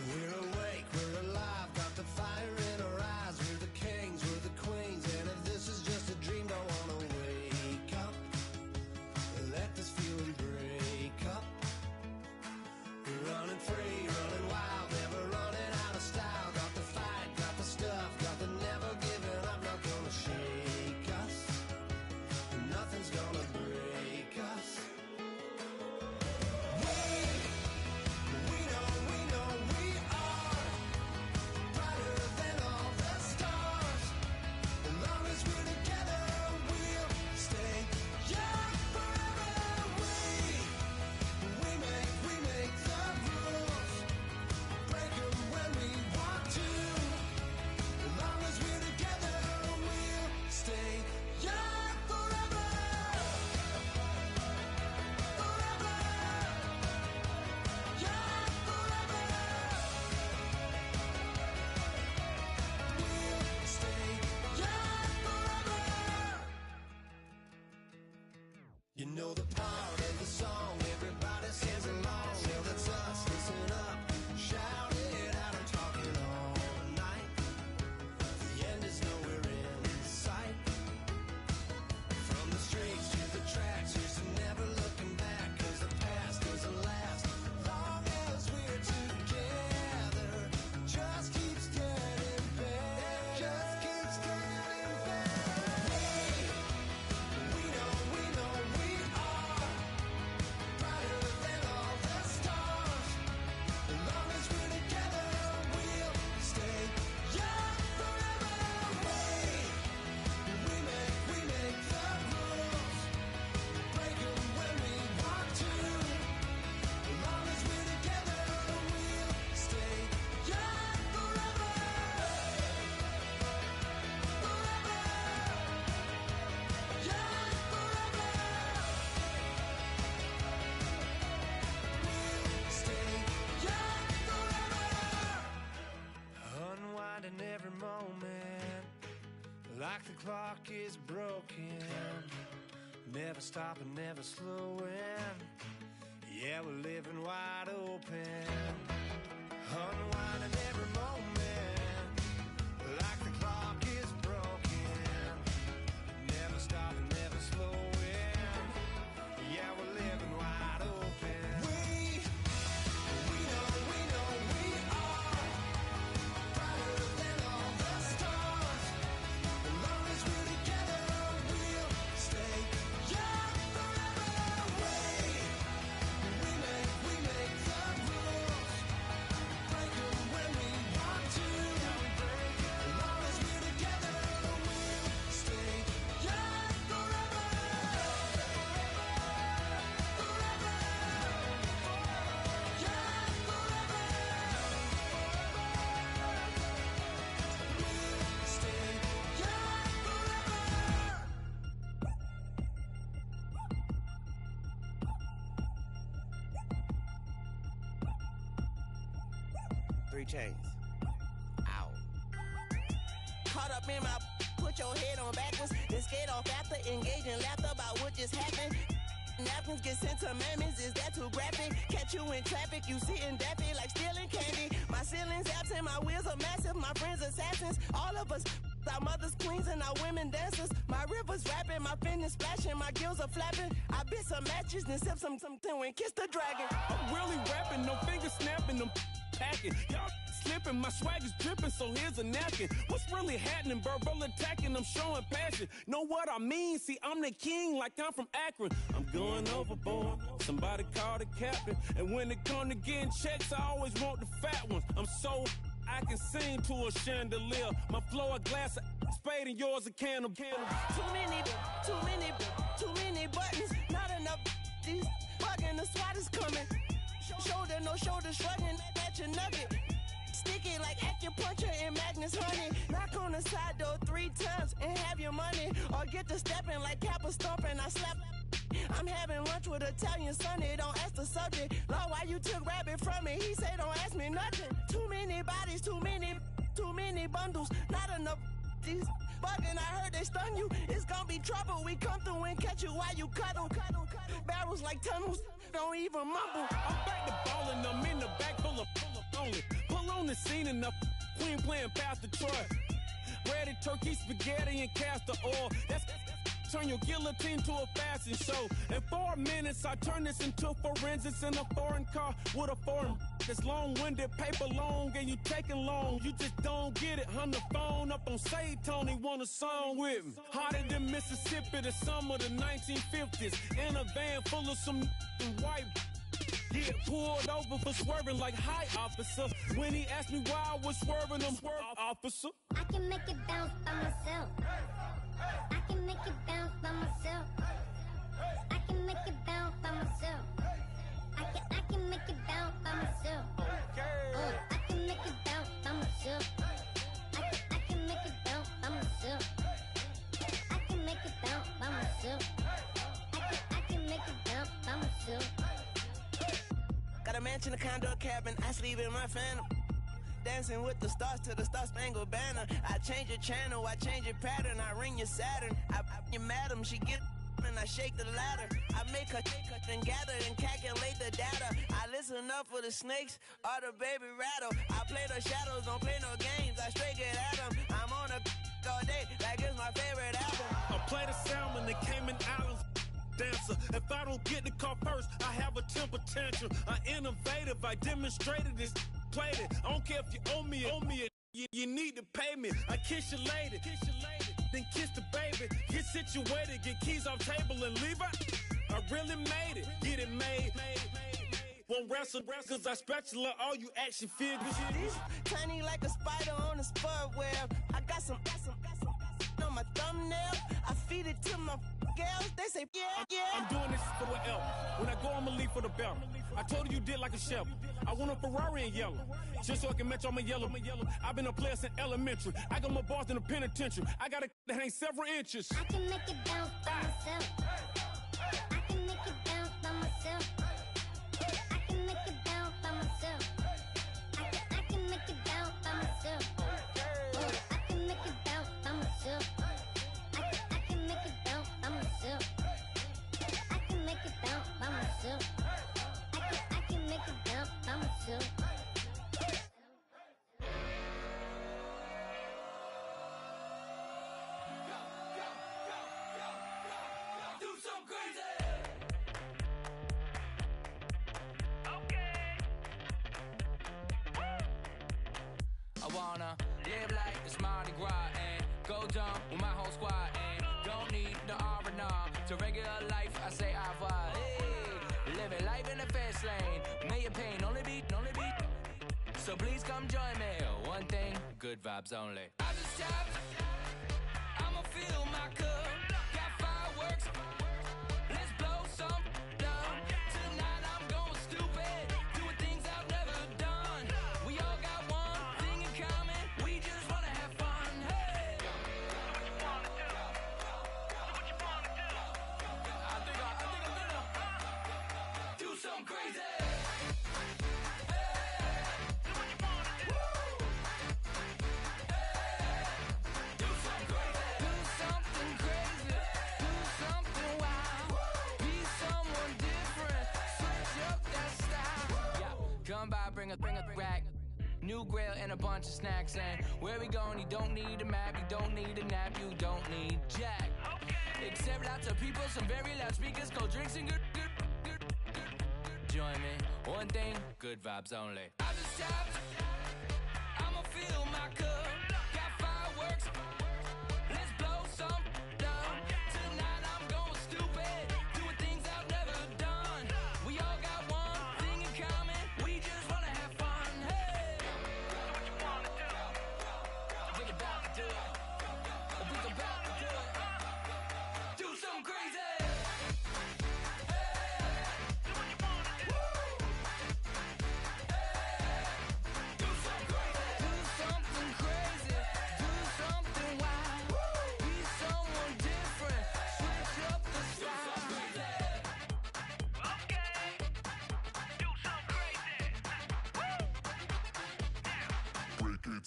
We're awake, we're alive, got the fire in our eyes. We're the kings, we're the queens, and if this is just a dream, don't wanna wake up and let this feeling break up. We're running free, running wild, never running out of style. Got the fight, got the stuff, got the never giving up. Not gonna shake us, nothing's gonna break us. We know we are brighter than all the stars. As long as we're together, we'll stay young forever. We make the rules, break 'em when we want to. As long as we're together, we'll stay young forever. Forever. Young forever. We'll stay young forever. You know the part of the song everybody sings along. Well, that's us. Listen up, shout it out. I'm talking all night. The end is nowhere in sight. From the streets to the tracks, here's to never looking back. 'Cause the past doesn't last long as we're together. Just keeps getting better. Just keeps getting better. We know we are brighter than all the stars. As long as we're together, we'll stay young forever. We make the rules, break 'em when we want to. As long as we're together, we'll stay young forever. Forever. Young forever. We'll stay young forever. Unwinding every moment, like the clock is broken. Never stopping, never slowing. Yeah, we're living wide open. Unwinding every moment, like the clock is broken. Never stopping, never slowing. Yeah, we're living wide open. We know we are brighter than all the stars. As long as we're together, we'll stay young forever. We make the rules, break 'em when we want to. As long as we're together, we'll stay young forever. Forever. Young forever. We'll stay young forever. 3 chains. Ow. Caught up in my put your head on backwards, then skate off after engaging laughter about what just happened. Napkins get sent to mammies, is that too graphic? Catch you in traffic, you sitting daffy like stealing candy. My ceiling's absent, my wheels are massive, my friends assassins. All of us, our mothers queens and our women dancers. My rivers rapping, my fingers splashing, my gills are flapping. I bit some matches, then sip some and kiss the dragon. I'm really rapping, no fingers snapping, them packing. Y'all slipping, my swag is dripping, so here's a napkin. What's really happening? Verbal attacking, I'm showing passion. Know what I mean? See, I'm the king like I'm from Akron. I'm going overboard, somebody call the captain. And when it come to getting checks, I always want the fat ones. I'm so I can sing to a chandelier. My flow a glass of spade and yours a can of candle. Too many buttons, not enough. These bugging, the SWAT is coming. Shoulder, no shoulder, shrugging at your nugget. Sticky like acupuncture in Magnus honey. Knock on the side door 3 times and have your money. Or get to stepping like Kappa stomping. I slap. I'm having lunch with Italian Sonny. Don't ask the subject. Lord, why you took rabbit from me? He say don't ask me nothing. Too many bodies, too many bundles. Not enough. These bugging, I heard they stun you. It's gonna be trouble. We come through and catch you while you cuddle. Barrels like tunnels. Don't even mumble. I'm back to ballin', I'm in the back full of lonely. done seen enough. Queen playing Pastor Troy. Breaded turkey, spaghetti, and castor oil. That's turn your guillotine to a fashion show. In 4 minutes, I turn this into forensics in a foreign car with a foreign. It's long-winded, paper long, and you taking long. You just don't get it. Hung the phone up on Say Tony, want a song with me. Hotter than Mississippi, the summer of the 1950s. In a van full of some white. Get pulled over for swerving like hi, officer. When he asked me why I was swerving, I'm swerve, officer. I can make it bounce by myself. I can make it bounce by myself. I can make it bounce by myself. I can make it bounce by myself. I can make it bounce by myself. I can make it bounce by myself. I can make it bounce by myself. I can make it bounce by myself. Got a mansion, a condo, a cabin. I sleep in my phantom. Dancing with the stars to the Star-Spangled Banner. I change your channel, I change your pattern. I ring your Saturn. I your madam, she get and I shake the ladder. I make her and gather and calculate the data. I listen up for the snakes or the baby rattle. I play the shadows, don't play no games. I straight get at them. I'm on a all day, like it's my favorite album. I play the salmon, the Cayman Islands. Dancer. If I don't get the car first, I have a temper tantrum. I innovative, I demonstrated this, played it. I don't care if you owe me it. You need to pay me. I kiss your lady, then kiss the baby. Get situated, get keys off table and leave her. I really made it, get it made. Won't wrestle, cause I spatula all you action figures. Tiny like a spider on a spud web. I got some on my thumbnail. I feed it to my girls. They say, yeah. I'm doing this for the L. When I go, I'ma leave for the bell. I told you did like a chef. I want a Ferrari in yellow, just so I can match all my yellow. I've been a player since elementary. I got my bars in the penitentiary. I got a that hang several inches. I can make it bounce by myself. I can make it bounce by myself. I can make it bounce by myself. I can make it bounce by myself. I can make it bounce by myself. I can make it bounce by myself. I can make it bounce by myself. I can make it bounce by myself. I wanna live like it's Mardi Gras and go dumb with my whole squad and don't need the R&R to regular life. I say au revoir. Hey, living life in the fast lane. May your pain only beat. So please come join me. One thing, good vibes only. I just tap. I'ma fill my cup. Got fireworks. Let's blow some down. Tonight I'm going stupid. Doing things I've never done. We all got one thing in common. We just wanna have fun. Hey. Do what you wanna do. Do what you wanna do. I think I'm gonna do something crazy. Come by, bring a rack. New grill and a bunch of snacks. And where we going, you don't need a map. You don't need a nap. You don't need jack. Except lots of people, some very loud speakers, cold drinks and good. Join me. One thing, good vibes only. I just tap. I'ma fill my cup. Got fireworks. Let's blow some down. Tonight I'm going stupid. Doing things I've never done. We all got one thing in common. We just wanna have fun. Hey. Do what you wanna do. Think about to do it. Think about to do it. Do something crazy.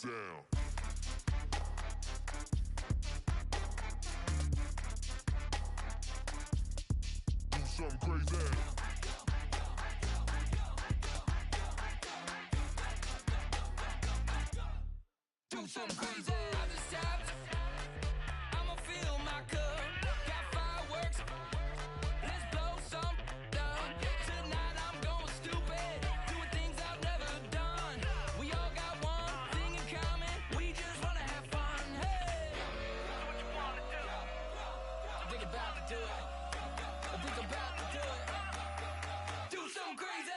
Down. Do something crazy. do something crazy. I just tapped. I'ma fill my cup. Got fireworks. Let's blow some down. Tonight I'm going stupid. Doing things I've never done. We all got one thing in common. We just wanna have fun. Hey! Do what you wanna do. I think about to do it. I think about to do it. Do something crazy.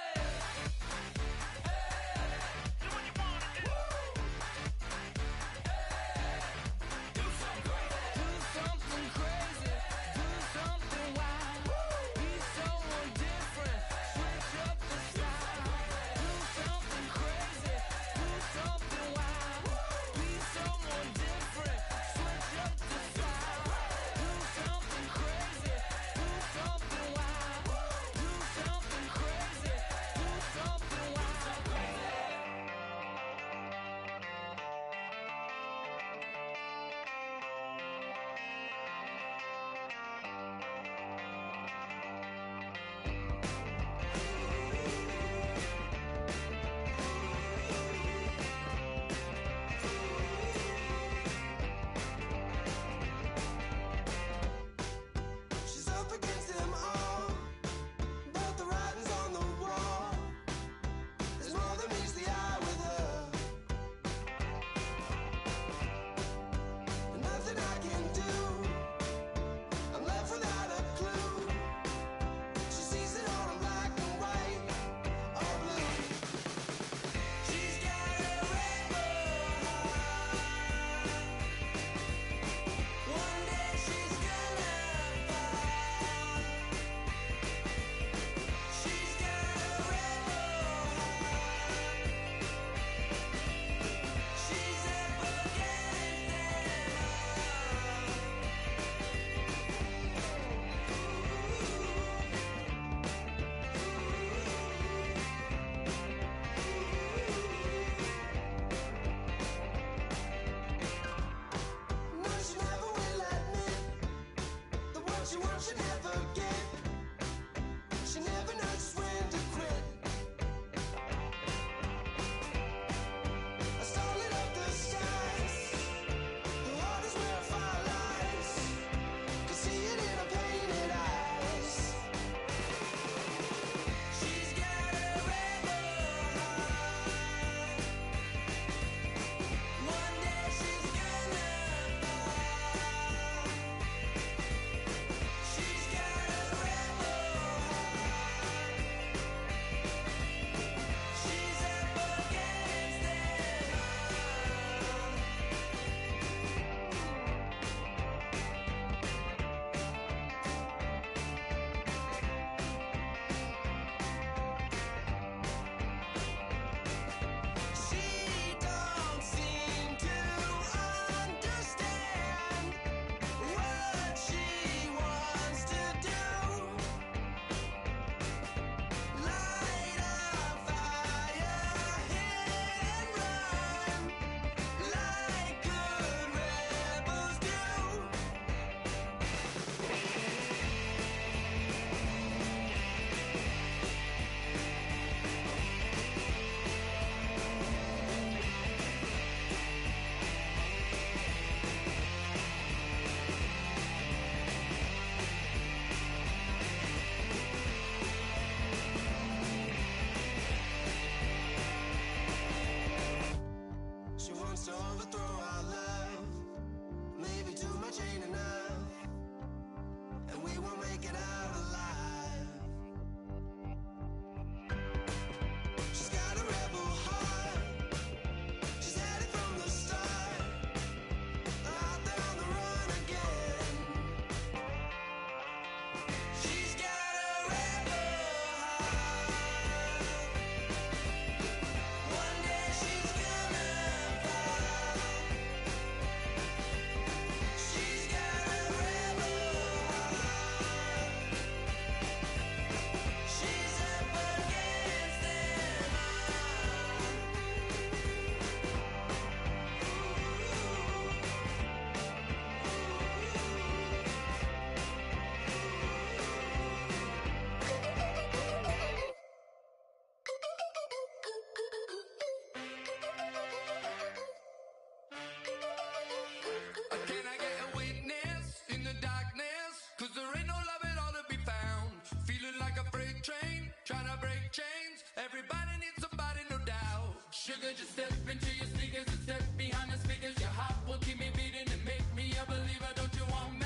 Sugar, just step into your sneakers and step behind the speakers. Your heart will keep me beating and make me a believer. Don't you want me?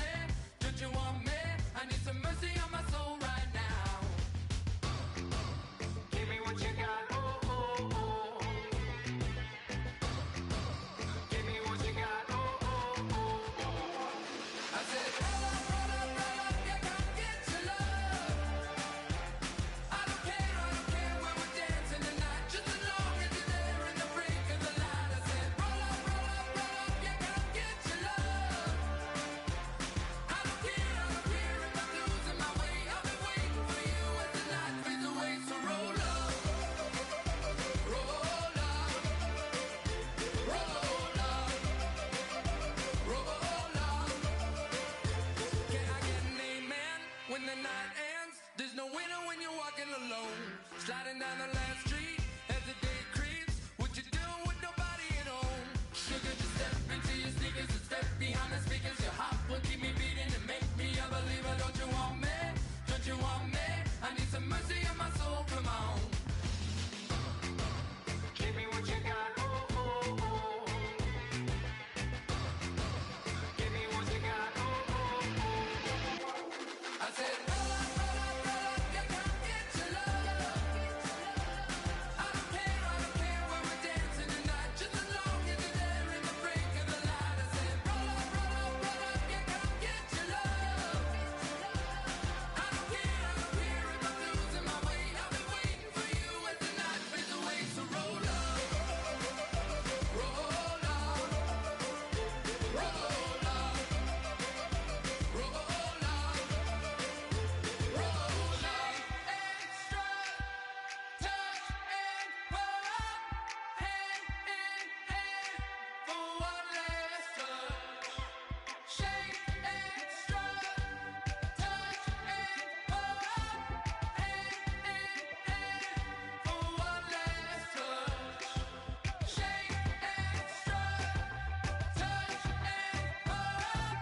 Don't you want me? I need some mercy on my soul right now. Give me what you got, oh, oh, oh. Give me what you got, oh, oh, oh, oh. I said, roll up, yeah, come get your love. I don't care when we're dancing tonight, just as long as you're there in the break of the light. I said, roll up, yeah, come get your love. I don't care if I'm losing my way. I'll be waiting for you as the night fades away. So roll up, roll up, roll up, roll up. Can I get an amen when the night ends? There's no winner when you're walking alone. Sliding down the last street as the day creeps. What you doing with nobody at home? Sugar, just step into your sneakers and step behind the speakers. Your heart will keep me beating and make me a believer. Don't you want me? Don't you want me? I need some mercy on my soul. Come on. Give me what you got. Oh, oh, oh. Give me what you got. Oh, oh, oh. I said, roll up, yeah, come get your love. I don't care when we're dancing tonight, just as long as you're there in the break of the light. I said, roll up, yeah, come get your love. I don't care if I'm losing my way. I'll be waiting for you as the night fades away. So roll up, roll up, roll up, roll up, roll up. Extra touch and pull up, hand in hand for one last touch. Shake extra touch and pull up, hand in hand for one last touch. Shake extra touch and pull up,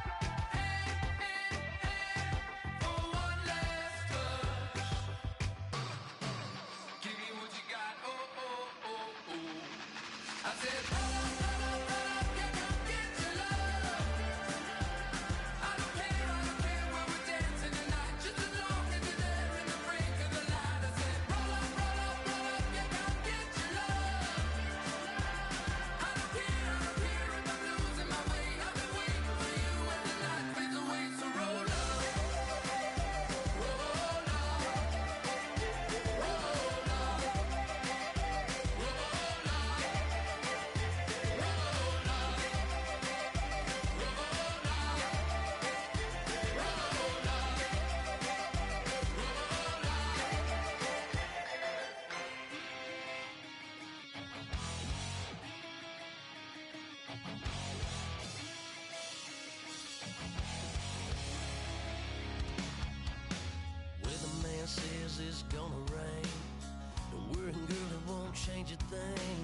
hand in hand for one last touch. Give me what you got, oh, oh, oh, oh. I said, roll up, yeah, come get your love. I don't care when we're dancing tonight, just as long as you're there in the break of the light. I said, roll up, yeah, come get your love. I don't care if I'm losing my way. I'll be waiting for you as the night fades away. So roll up, roll up, roll up, roll up, roll up. Weatherman says it's gonna rain. Don't worry, girl, it won't change a thing.